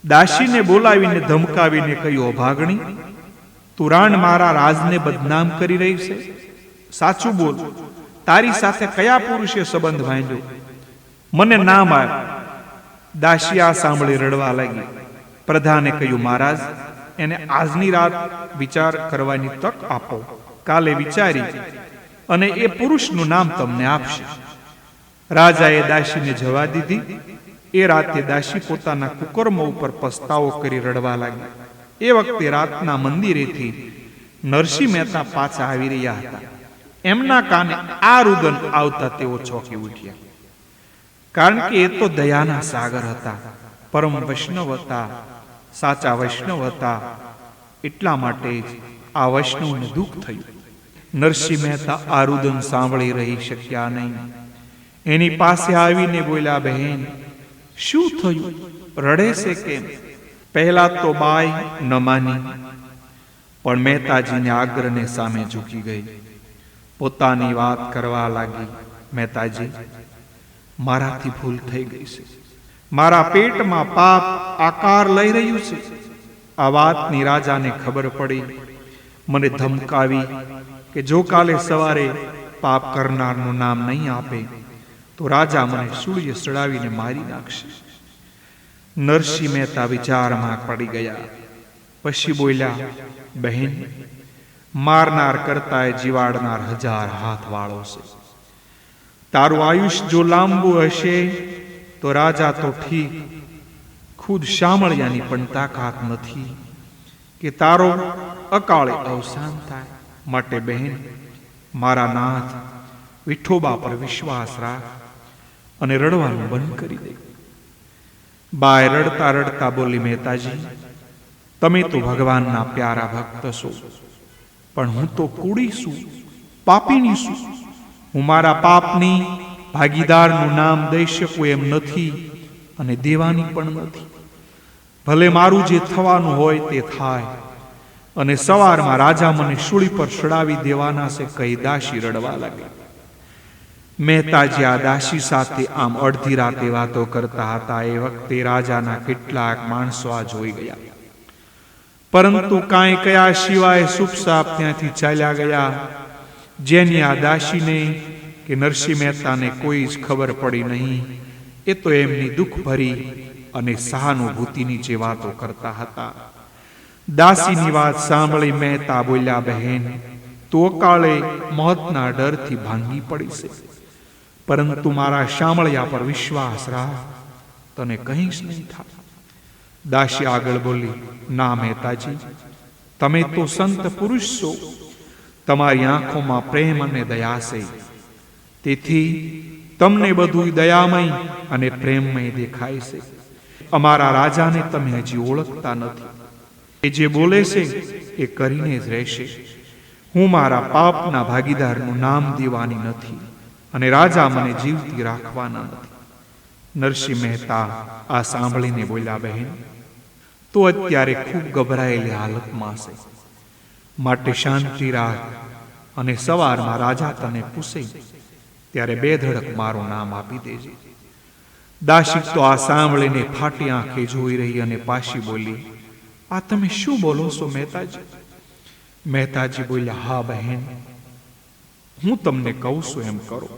દાસીને બોલાવીને ધમકાવીને કહ્યું, અભાગણી, તું રાણ મારા રાજને બદનામ કરી રહી છે. સાચું બોલ, તારી સાથે કયા પુરુષે સંબંધ બાંધ્યો? મને નામ આપ. દાસી આ સાંભળી રડવા લાગી. પ્રધાને કહ્યું, મહારાજ, એને આજની રાત વિચાર કરવાની તક આપો. કાલે વિચારી અને એ પુરુષનું નામ તમને આપશે. રાજાએ દાસીને જવા દીધી. એ રાતે દાસી પોતાના કુકર્મ ઉપર પસ્તાવો કરી રડવા લાગી. એ વખતે રાતના મંદિરેથી નરસિંહ મહેતા પાછા આવી રહ્યા હતા. એમના કાને આ રુદન આવતા તેઓ ચોંકી ઉઠ્યા, કારણ કે એ તો દયાના સાગર હતા, પરમ વૈષ્ણવ હતા, સાચા વૈષ્ણવ હતા. એટલા માટે જ આ વૈષ્ણવને દુઃખ થયું. નરસિંહ મહેતા આ રુદન સાંભળી રહી શક્યા નહીં. એની પાસે આવીને બોલ્યા, બહેન, શું થયું? રડે છે કેમ? પહેલા તો બાઈ ન માની, પણ મહેતાજીને આગ્રહને સામે ઝૂકી ગઈ. પોતાની વાત કરવા લાગી. મહેતાજી, મારાથી ભૂલ થઈ ગઈ છે. મારા પેટમાં પાપ આકાર લઈ રહ્યું છે. આ વાતની રાજાને ખબર પડી. મને ધમકાવી કે જો કાલે સવારે પાપ કરનારનું નામ નહીં આપે તો રાજા મને સૂળીએ સડાવીને મારી નાખશે. નરસિંહ મહેતા વિચારમાં પડી ગયા. પછી બોલ્યા, બહેન, મારનાર કરતાય જીવાડનાર 1000 હાથ વાળો છે. તારું આયુષ જો લાંબુ હશે તો રાજા તો ઠીક, ખુદ શામળિયાની પણ તાકાત નથી કે તારો અકાળે અવસાન થાય. માટે બહેન, મારા નાથ વિઠોબા પર વિશ્વાસ રાખ અને રડવાનું બંધ કરી દે. બાય રડતા રડતા બોલી, મહેતાજી, તમે તો ભગવાનના પ્યારા ભક્ત છો, પણ હું તો કુડી છું, પાપીની છું. હું મારા પાપની ભાગીદારનું નામ દઈ શકું એમ નથી અને દેવાની પણ નથી. ભલે મારું જે થવાનું હોય તે થાય, અને સવારમાં રાજા મને શૂળી પર ચડાવી દેવાના છે, કહી દાસી રડવા લાગી. મહેતાજી આ દાસી સાથે આમ અડધી રાતે વાતો કરતા હતા. એ વખતે રાજાના કેટલાક માણસો આ જોઈ ગયા, પરંતુ કાંઈ કયા સિવાય ચૂપચાપ ત્યાંથી ચાલ્યા ગયા. જેની આ દાસીને કે નરસિંહ મહેતાને કોઈ જ ખબર પડી નહીં. એ તો એમની દુઃખ ભરી અને સહાનુભૂતિની જે વાતો કરતા હતા. દાસીની વાત સાંભળી મહેતા બોલ્યા, બહેન, તું અકાળે મોતના ડરથી ભાંગી પડી છે, પરંતુ મારા શામળિયા પર વિશ્વાસ રાખ, તને કંઈ જ નહીં થાય. દાસી આગળ બોલી, ના મહેતાજી, તમે તો સંત પુરુષ છો. તમારી આંખોમાં પ્રેમ અને દયા છે, તેથી તમને બધું દયામય અને પ્રેમમય દેખાય છે. અમારા રાજાને તમે હજી ઓળખતા નથી. એ જે બોલે છે એ કરીને જ રહેશે. હું મારા પાપના ભાગીદારનું નામ દેવાની નથી અને રાજા મને જીવતી રાખવાના નથી. નરસિંહ મહેતા આ સાંભળીને બોલ્યા, બહેન, તો અત્યારે ખૂબ ગભરાયેલી હાલતમાં છે, માટે શાંતિ રાખ અને સવારમાં રાજા તને પૂછે ત્યારે 2 ધડક મારું નામ આપી દેજે. દાસી તો આ સાંભળીને ફાટી આંખે જોઈ રહી અને પાછી બોલી, આ તમે શું બોલો છો મહેતાજી? મહેતાજી બોલ્યા, હા બહેન, હું તમને કહું છું એમ કરો.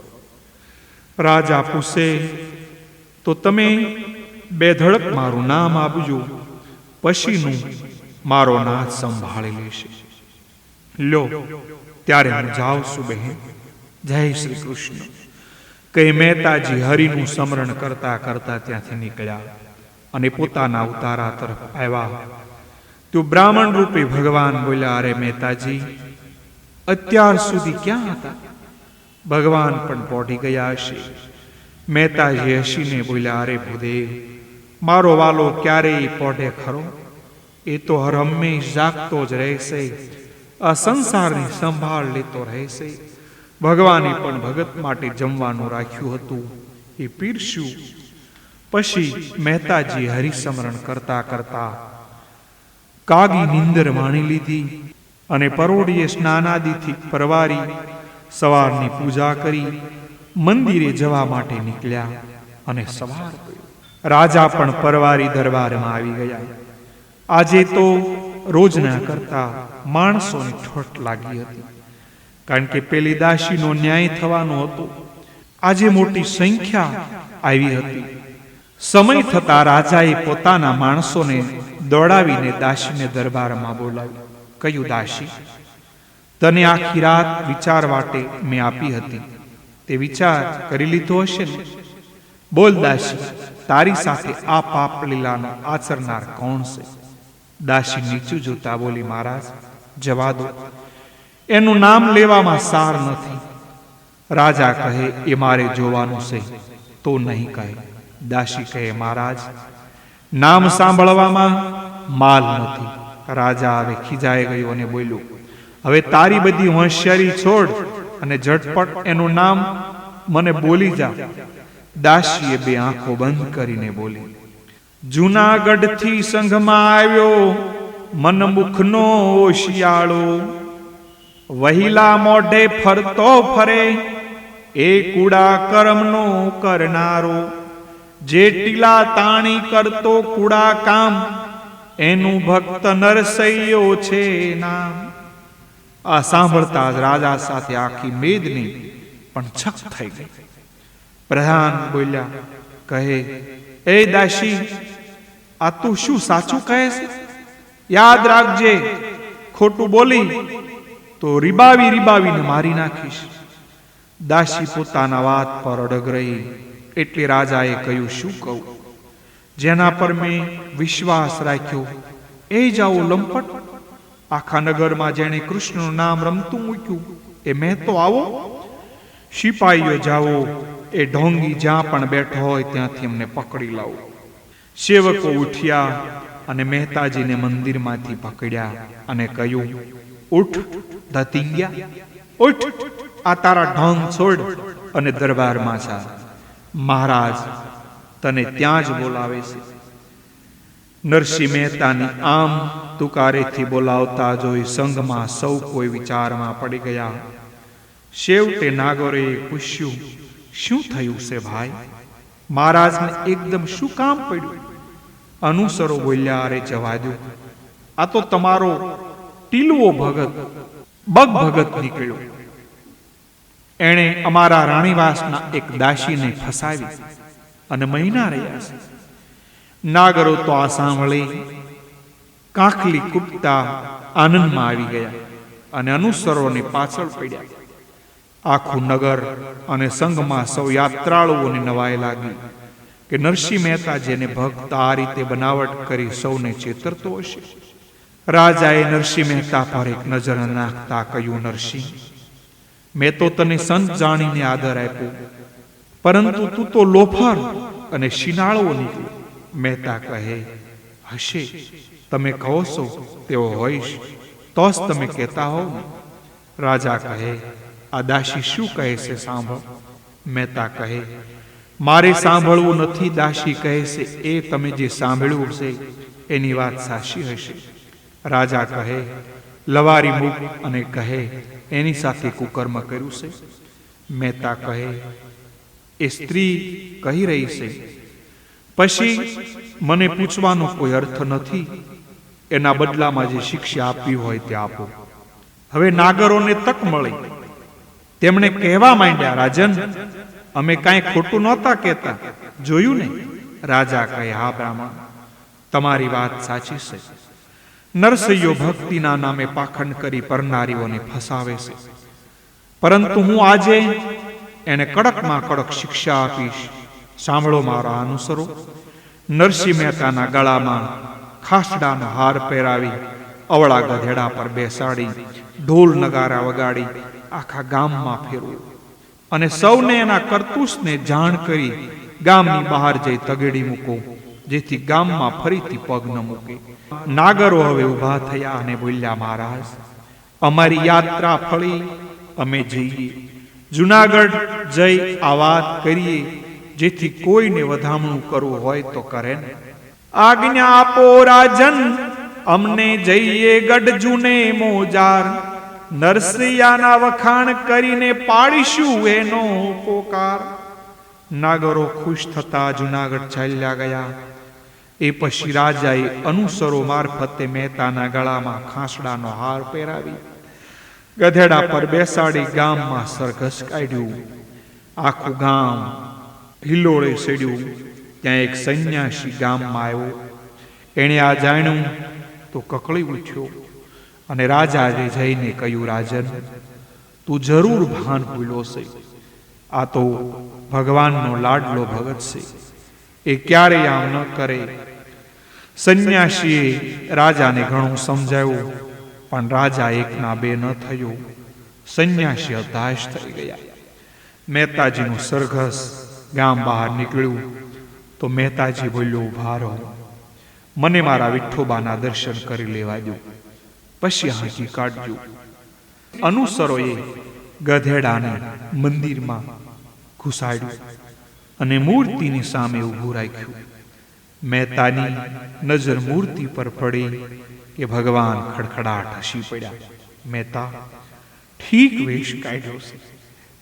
રાજા પૂછે તો તમે બે ધડક મારું નામ આપજો, પછીનું મારો નાથ સંભાળી લેશે. લો ત્યારે હું જાઉં છું બહેન. જય શ્રી કૃષ્ણ કહી મહેતાજી હરિનું સ્મરણ કરતા કરતા ત્યાંથી નીકળ્યા અને પોતાના ઉતારા તરફ આવ્યા. તો બ્રાહ્મણ રૂપે ભગવાન બોલ્યા, અરે મહેતાજી, અત્યાર સુધી ક્યાં હતા? ભગવાન પણ પહોંચી ગયા હશે. મહેતાજી હસીને બોલ્યા, અરે ભૂદેવ, મારો વાલો ક્યારેય પહોંચે ખરો? એ તો હર હંમેશ જાગતો જ રહેશે, આ સંસારની સંભાળ લેતો રહેશે. ભગવાને પણ ભગત માટે જમવાનું રાખ્યું હતું, એ પીરસ્યું. પછી મહેતાજી હરિસ્મરણ કરતા કરતા કાગી નીંદર માણી લીધી અને પરોઢીએ સ્નાનાદિથી પરવારી સવારની પૂજા કરી મંદિરે જવા માટે નીકળ્યા અને સવાર થયો. રાજા પણ પરવારી દરબારમાં આવી ગયા. આજે તો રોજના કરતા માણસોની ઠોઠ લાગી હતી, કારણ કે પેલી દાસીનો ન્યાય થવાનો હતો. આજે મોટી સંખ્યા આવી હતી. સમય થતા રાજાએ પોતાના માણસોને દોડાવીને દાસીને દરબારમાં બોલાવી. કહ્યું, દાસી, તને આખી રાત વિચાર માટે મેં આપી હતી, તે વિચાર કરી લીધો હશે ને? બોલ દાસી, તારી સાથે આ પાપ લીલાનો આચરનાર કોણ છે? દાસી નીચું જોતા બોલી, મહારાજ, જવા દો, એનું નામ લેવામાં સાર નથી. રાજા કહે, એ મારે જોવાનું છે, તો નહીં કહે. દાસી કહે, મહારાજ, નામ સાંભળવામાં માલ નથી. રાજા હવે ખીજાઈ ગયો અને બોલ્યો, હવે તારી બધી હોશિયારી છોડ અને ઝટપટ એનું નામ મને બોલી જા. દાસીએ બે આંખો બંધ કરીને બોલી, જૂનાગઢથી સંઘમાં આવ્યો મનમુખનો શિયાળો, વહીલા મોઢે ફરતો ફરે એ કુડા કર્મનો કરનારો, જે ટીલા તાણી કરતો કુડા કામ એનું ભક્ત નરસૈયો છે નામ. આ સાંભળતા જ રાજા સાથે આખી મેદની પણ છક થઈ ગઈ. પ્રધાન બોલ્યા, કહે, એ દાસી, આ તું શું સાચું કહે છે? યાદ રાખજે, ખોટું બોલી તો રીબાવીને મારી નાખીશ. દાસી પોતાના વાત પર અડગ રહી. એટલે રાજાએ કહ્યું, શું કહું? જેના પર મેં વિશ્વાસ રાખ્યો એ જાઓ લંપટ. આખા નગરમાં જેણે કૃષ્ણનું નામ રમતું મૂક્યું એ મેં તો આવો. સિપાહીઓ જાઓ, એ ઢોંગી જ્યાં પણ બેઠો હોય ત્યાંથી અમને પકડી લાવો. સેવકો ઉઠ્યા અને મહેતાજીને મંદિરમાંથી પકડ્યા અને કહ્યું, ઉઠ ધતિંગ્યા, ઉઠ, આ તારા ઢોંગ છોડ અને દરબારમાં જા. મહારાજ તને ત્યાં જ બોલાવે છે. નરસિંહ મહેતાની આમ તુકારેથી બોલાવતા જોઈ સંઘમાં સૌ કોઈ વિચારમાં પડી ગયા. છેવટે નાગોરે પૂછ્યું, શું થયું છે ભાઈ? મહારાજને એકદમ શું કામ પડ્યું? અનુસરો બોલ્યા, અરે જવા દો, આ તો તમારો ટીલવો ભગત બગ ભગત નીકળ્યો. એણે અમારા રાણીવાસના એક દાસીને ફસાવી અને મહિના રહ્યા છે. નાગરો તો આ સાંભળી કાંખલી કૂપતા આનંદમાં આવી ગયા અને અનુસરોની પાછળ પડ્યા. આખું નગર અને સંઘમાં સૌ યાત્રાળુઓને નવાઈ લાગી કે નરસિંહ મહેતા જેને ભક્ત આ રીતે બનાવટ કરી સૌને ચેતરતો હશે. રાજાએ નરસિંહ મહેતા પર એક નજર નાખતા કહ્યું, નરસિંહ, મેં તો તને સંત જાણીને આદર આપ્યો, પરંતુ તું તો લોફર અને શિનાળો નીકળ્યો. મહેતા કહે, હશે, તમે કહો છો તેવો હોઈશ, તો જ તમે કહેતા હોવ ને. રાજા કહે, આ દાસી શું કહે છે સાંભળ. મહેતા કહે, મારે સાંભળવું નથી. દાસી કહે છે એ તમે જે સાંભળ્યું છે એની વાત સાચી હશે. રાજા કહે, લવારી મૂક અને કહે, એની સાથે કુકર્મ કર્યું છે. મહેતા કહે, એ સ્ત્રી કહી રહી છે, પછી મને પૂછવાનો કોઈ અર્થ નથી. એના બદલામાં જે શિક્ષા આપવી હોય તે આપો. હવે નાગરોને તક મળી. તેમણે કહેવા માંડ્યા, રાજન, અમે કાંઈ ખોટું નહોતા કહેતા, જોયું ને? રાજા કહે, હા બ્રાહ્મણ, તમારી વાત સાચી છે. નરસૈયો ભક્તિના નામે પાખંડ કરી પરનારીઓને ફસાવે છે, પરંતુ હું આજે એને કડકમાં કડક શિક્ષા આપીશ. સાંભળો, મારા અનુસરો. નરસિંહ મહેતાના ગળામાં ખાસડાનો હાર પહેરાવી, અવળા ગધેડા પર બેસાડી, ઢોલ નગારા વગાડી આખા ગામમાં ફેરવું અને સૌને એના કરતૂસને જાણ કરી ગામની બહાર જઈ તગેડી મૂકો, જેથી ગામમાં ફરીથી પગ ન મૂકે. નાગરો હવે ઊભા થયા અને બોલ્યા, મહારાજ, અમારી યાત્રા ફળી, અમે જઈએ. જુનાગઢ જઈ આ વાત કરીએ, જેથી કોઈને વધામણું કરવું હોય તો કરે ને. આજ્ઞા આપો રાજન, અમને જઈએ ગઢજુને મોજાર. નરસૈયાના વખાણ કરીને પાડીશું એનો પોકાર. નાગરો ખુશ થતા જુનાગઢ ચાલ્યા ગયા. એ પછી રાજાએ અનુસરો મારફતે મહેતાના ગળામાં ખાસડાનો હાર પહેરાવી, ગધેડા પર બેસાડી ગામમાં સરઘસ કાઢ્યું. આખું ગામ હિલોળે સેડ્યું. ત્યાં એક સંન્યાસી ગામમાં આવ્યો. એણે આ જાણ્યું તો કકળી ઉઠ્યો અને રાજાએ જઈને કહ્યું, રાજન, તું જરૂર ભાન ભૂલ્યો છે. આ તો ભગવાનનો લાડલો ભગત છે, એ ક્યારેય આમ ન કરે. સંન્યાસીએ રાજાને ઘણું સમજાવ્યું, પણ રાજા એકના બે ન થયો. સંન્યાસી હતાશ થઈ ગયા. મહેતાજીનું સરઘસ ગામ બહાર નીકળ્યું તો મહેતાજી બોલ્યો, ઉભા રહો, મને મારા વિઠ્ઠોબાના દર્શન કરી લેવા દો, પછી હાંકી કાઢજો. અનુસરોએ ગધેડાને મંદિરમાં ઘુસાડ્યું અને મૂર્તિની સામે ઊભું રાખ્યું. મહેતાની નજર મૂર્તિ પર પડી કે ભગવાન ખડખડાટ હસી પડ્યા. મહેતા, ઠીક વેશ કાઢ્યો છે.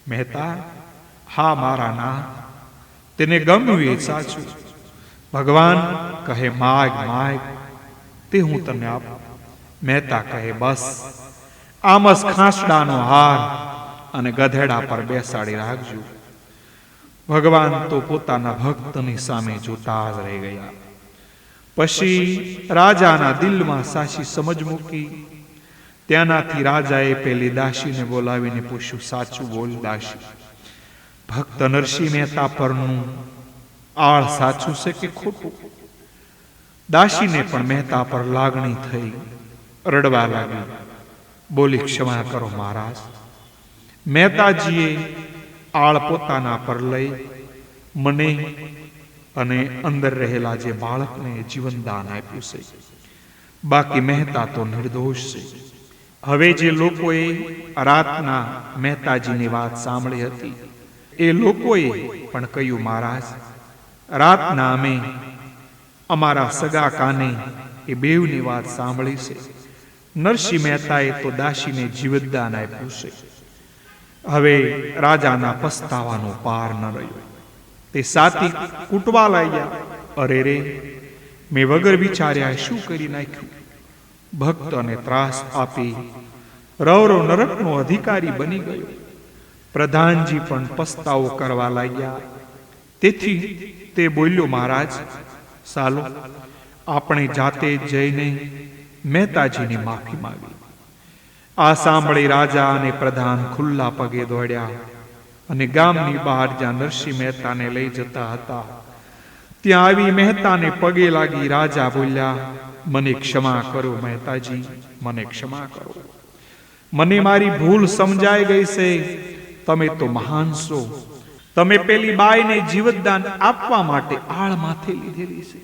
મહેતા, હા મારા ના, તેને ગમ્યું એ સાચું. ભગવાન કહે, માગ માગ, તે હું તને આપું. મહેતા કહે, બસ આમસ ખાસડાનો હાર અને ગધેડા પર બેસાડી રાખજો. ભગવાન તો પોતાના ભક્તની સામે જોતા જ રહી ગયા. પછી રાજાના દિલમાં સાચી સમજ મૂકી. ત્યાંનાથી રાજાએ પેલી દાસીને બોલાવીને પૂછ્યું, સાચું બોલ દાસી, ભક્ત નરસિંહ મહેતા પરનું આળ સાચું છે કે ખોટું? દાસીને પણ મહેતા પર લાગણી થઈ, રડવા લાગી. બોલી, ક્ષમા કરો મહારાજ. મહેતાજીએ આળ પોતાના પર લઈ મને અને અંદર રહેલા જે બાળકને જીવનદાન આપ્યું છે. બાકી મહેતા તો નિર્દોષ છે. હવે જે લોકોએ રાતના મહેતાજીની વાત સાંભળી હતી, એ લોકોએ પણ કહ્યું, મહારાજ, રાતના અમે અમારા સગા કાને એ બેવની વાત સાંભળી છે. નરસિંહ મહેતાએ તો દાસીને જીવનદાન આપ્યું છે. હવે રાજાના પસ્તાવાનો પાર ન રહ્યો. તે સાથી કૂટવા લાગ્યા. અરે રે, મેં વગર વિચાર્યા શું કરી નાખ્યું. ભક્તને ત્રાસ આપી રવરો નરકનો અધિકારી બની ગયો. પ્રધાનજી પણ પસ્તાવો કરવા લાગ્યા. તેથી તે બોલ્યો, મહારાજ, ચાલો આપણે જાતે જઈને મહેતાજીની માફી માંગી. આ સાંભળી રાજા અને પ્રધાન ખુલ્લા પગે દોડ્યા અને ગામની બહાર જ્યાં નરસિંહ મહેતાને લઈ જતા હતા ત્યાં આવી મહેતાને પગે લાગી રાજા બોલ્યા, મને ક્ષમા કરો મહેતાજી, મને ક્ષમા કરો. મને મારી ભૂલ સમજાઈ ગઈ છે. તમે તો મહાન છો. તમે પેલી બાઈને જીવતદાન આપવા માટે આળ માથે લીધેલી છે.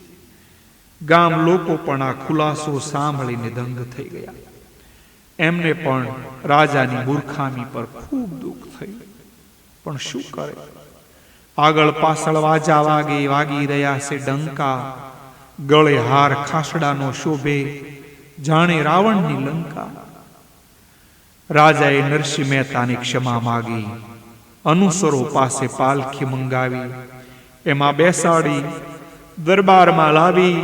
ગામ લોકો પણ આ ખુલાસો સાંભળીને દંગ થઈ ગયા. એમને પણ રાજાની મૂર્ખામી પર ખૂબ દુઃખ થયું, પણ શું કરે? આગળ પાછળ વાજા વાગી રહ્યા છે ડંકા. ગળે હાર ખાસડાનો શોભે, જાણે રાવણની લંકા. રાજાએ નરસિંહ મહેતાની ક્ષમા માગી. અનુસરો પાસે પાલખી મંગાવી, એમાં બેસાડી દરબારમાં લાવી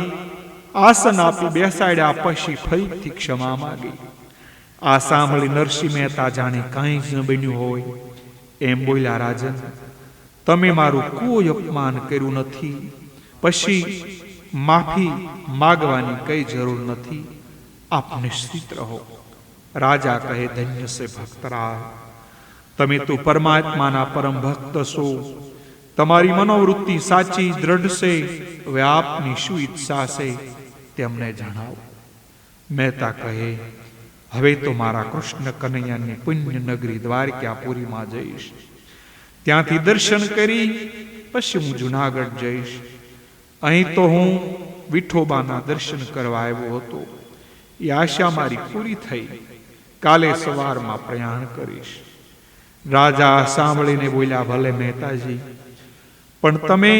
આસન આપી બેસાડ્યા. પછી ફરીથી ક્ષમા માગી. આ સાંભળી નરસિંહ મહેતા જાણે કાંઈ જ ન બન્યું હોય એમ બોલ્યા, રાજન, તમે મારું કોઈ અપમાન કર્યું નથી. પછી માફી માગવાની કઈ જરૂર નથી, આપ નિશ્ચિત રહો. રાજા કહે, ધન્ય છે ભક્તરાજ, તમે તો પરમાત્માના પરમ ભક્ત છો. તમારી મનોવૃત્તિ સાચી દ્રઢ છે. હવે આપની શું ઈચ્છા છે તેમને જણાવો. મહેતા કહે, હવે તો મારા કૃષ્ણ કનૈયાની પુણ્ય નગરી દ્વારકાપુરીમાં જઈશ. ત્યાંથી દર્શન કરી પછી હું જુનાગઢ જઈશ. અહીં તો હું વિઠોબાના દર્શન કરવા આવ્યો હતો. એ આશા મારી પૂરી થઈ. કાલે સવારમાં પ્રયાણ કરીશ. રાજા સાંભળીને બોલ્યા, ભલે મહેતાજી, પણ તમે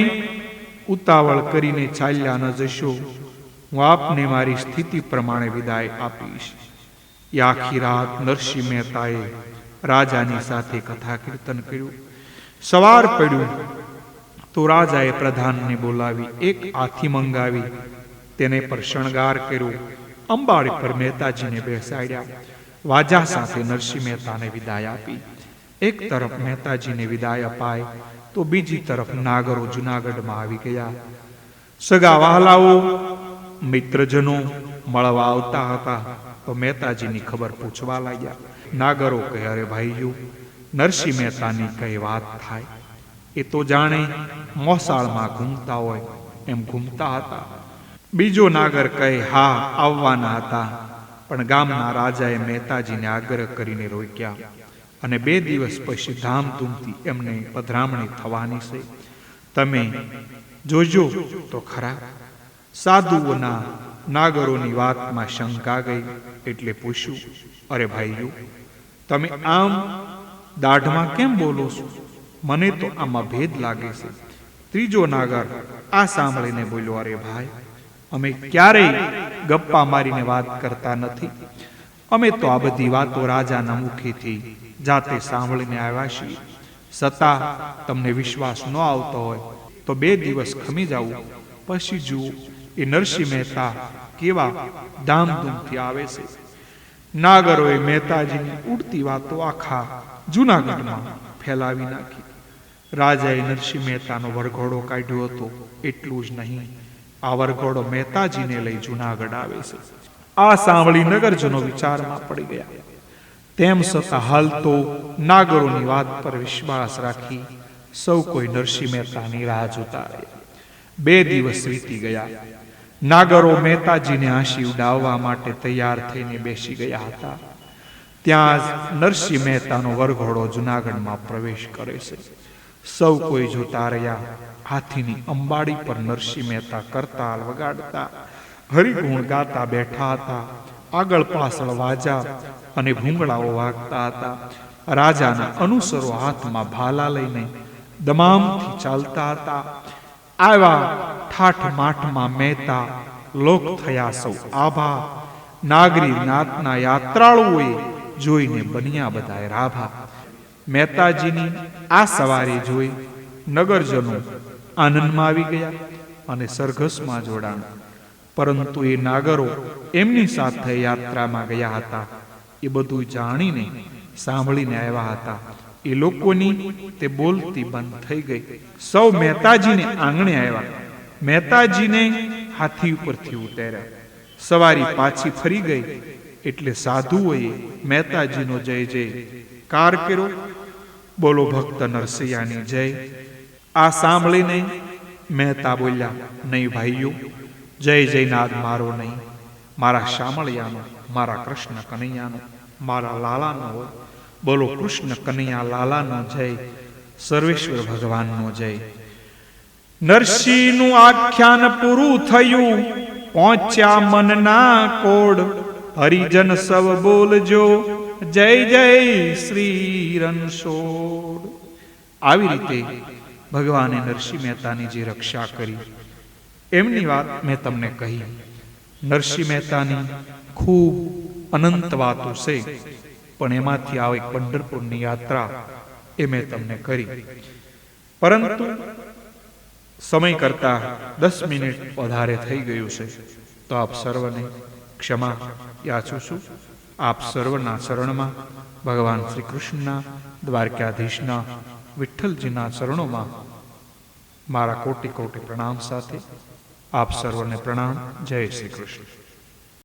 ઉતાવળ કરીને ચાલ્યા ન જશો. હું આપને મારી સ્થિતિ પ્રમાણે વિદાય આપીશ. એ આખી રાત નરસિંહ મહેતાએ રાજાની સાથે કથા કીર્તન કર્યું. સવાર પડ્યું તો રાજાએ પ્રધાનને બોલાવી એક હાથી મંગાવી તેને પર શણગાર કર્યો. અંબાડી પર મહેતાજીને બેસાડ્યા. વાજા સાથે નરસિંહ મહેતાને વિદાય આપી. એક તરફ મહેતાજીને વિદાય અપાય તો બીજી તરફ નાગરો જુનાગઢમાં આવી ગયા. સગા વહાલાઓ મિત્રજનો મળવા આવતા હતા તો મહેતાજીની ખબર પૂછવા લાગ્યા. નાગરો કહે, અરે ભાઈઓ, નરસિંહ મહેતાની કઈ વાત થાય. એ તો જાણે મોસાળમાં ઘૂમતા હોય એમ ઘૂમતા હતા. બીજો નાગર કહે, હા, આવવાના હતા, પણ ગામના રાજાએ મહેતાજીને આગ્રહ કરીને રોક્યા અને 2 દિવસ પછી ધામધૂમથી એમને પધરામણી થવાની છે. તમે જોજો તો ખરા. સાધુઓના નાગરોની વાતમાં શંકા ગઈ એટલે પૂછ્યું, અરે ભાઈઓ, તમે આમ દાઢમાં કેમ બોલો છો? મને તો આમાં ભેદ લાગે છે. ત્રીજો નાગર આ સાંભળીને બોલ્યો, અરે ભાઈ, અમે ક્યારેય ગપ્પા મારીને વાત કરતા નથી. અમે તો આ બધી વાતો રાજાના મુખેથી જાતે સાંભળીને આવ્યા છીએ. છતાં તમને વિશ્વાસ ન આવતો હોય તો 2 દિવસ ખમી જાવું, પછી જુઓ એ નરસિંહ મહેતા કેવા ધામધૂમથી આવે છે. નાગરોએ મહેતાજીની ઉડતી વાતો આખા જૂનાગઢમાં ફેલાવી નાખી. રાજાએ નરસિંહ મહેતાનો વરઘોડો કાઢ્યો હતો. એટલું જ નહીં, આ વરઘોડો મહેતાજીને લઈ જૂનાગઢ આવે છે. આ સાંભળી નગરજનો વિચારમાં પડી ગયા. તેમ છતાં હાલ તો નાગરોની વાત પર વિશ્વાસ રાખી સૌ કોઈ નરસિંહ મહેતાની રાહ જોતા રહ્યા. 2 દિવસ વીતી ગયા. નાગરો મહેતાજીને હાંસી ઉડાવવા માટે તૈયાર થઈને બેસી ગયા હતા. ત્યાં જ નરસિંહ મહેતાનો વરઘોડો જૂનાગઢમાં પ્રવેશ કરે છે. સૌ કોઈ જોતા રહ્યા. હાથીની અંબાડી પર નરસિંહ મહેતા કરતાલ વગાડતા હરિગુણ ગાતા બેઠા હતા. આગળ પાછળ વાજા અને ભૂંગળાઓ વાગતા હતા. રાજાના અનુસરો હાથમાં ભાલા લઈને દમામથી ચાલતા હતા. આવા ઠાઠ માઠમાં મહેતા લોક થયા સૌ આભા. નાગરી નાતના યાત્રાળુઓએ જોઈને બન્યા બધાએ રાભા. મહેતાજીની આ સવારી જોઈ નગરજનો આનંદમાં આવી ગયા અને સરઘસમાં જોડાણા. પરંતુ એ નાગરો એમની સાથે યાત્રામાં ગયા હતા એ બધું જાણીને સાંભળીને આવ્યા હતા. એ લોકોની તે બોલતી બંધ થઈ ગઈ. સૌ મહેતાજીને આંગણે આવ્યા. મહેતાજીને હાથી ઉપરથી ઉતાર્યા. સવારી પાછી ફરી ગઈ એટલે સાધુઓએ મહેતાજીનો જય જય કાર કર્યો. બોલો ભક્ત નરસિંહની જય. આ સાંભળીને મહેતા બોલ્યા, નહીં ભાઈઓ, જય જયનાથ મારો નહીં, મારા શામળિયાનો, મારા કૃષ્ણ કનૈયાનો, મારા લાલાનો હોય. બોલો કૃષ્ણ કનૈયા લાલાનો જય, સર્વેશ્વર ભગવાનનો જય. નરસિંહનું આખ્યાન પૂરું થયું. પહોંચ્યા મનના કોડ. હરિજન સવ બોલજો જય જય શ્રી રણછોડ. આવી રીતે ભગવાને નરસિંહ મહેતાની જે રક્ષા કરી એમની વાત મેં તમને કહી. નરસિંહ મહેતાની ખૂબ અનંત વાતો છે, પણ એમાંથી આવે પંઢરપુરની યાત્રા એ મેં તમને કરી. પરંતુ સમય કરતા 10 મિનિટ વધારે થઈ ગયું છે, તો આપ સર્વને ક્ષમા યાચું છું. આપ સર્વના ચરણમાં, ભગવાન શ્રી કૃષ્ણના, દ્વારકાધીશના, વિઠ્ઠલજીના ચરણોમાં મારા કોટી કોટી પ્રણામ સાથે આપ સર્વને પ્રણામ. જય શ્રી કૃષ્ણ.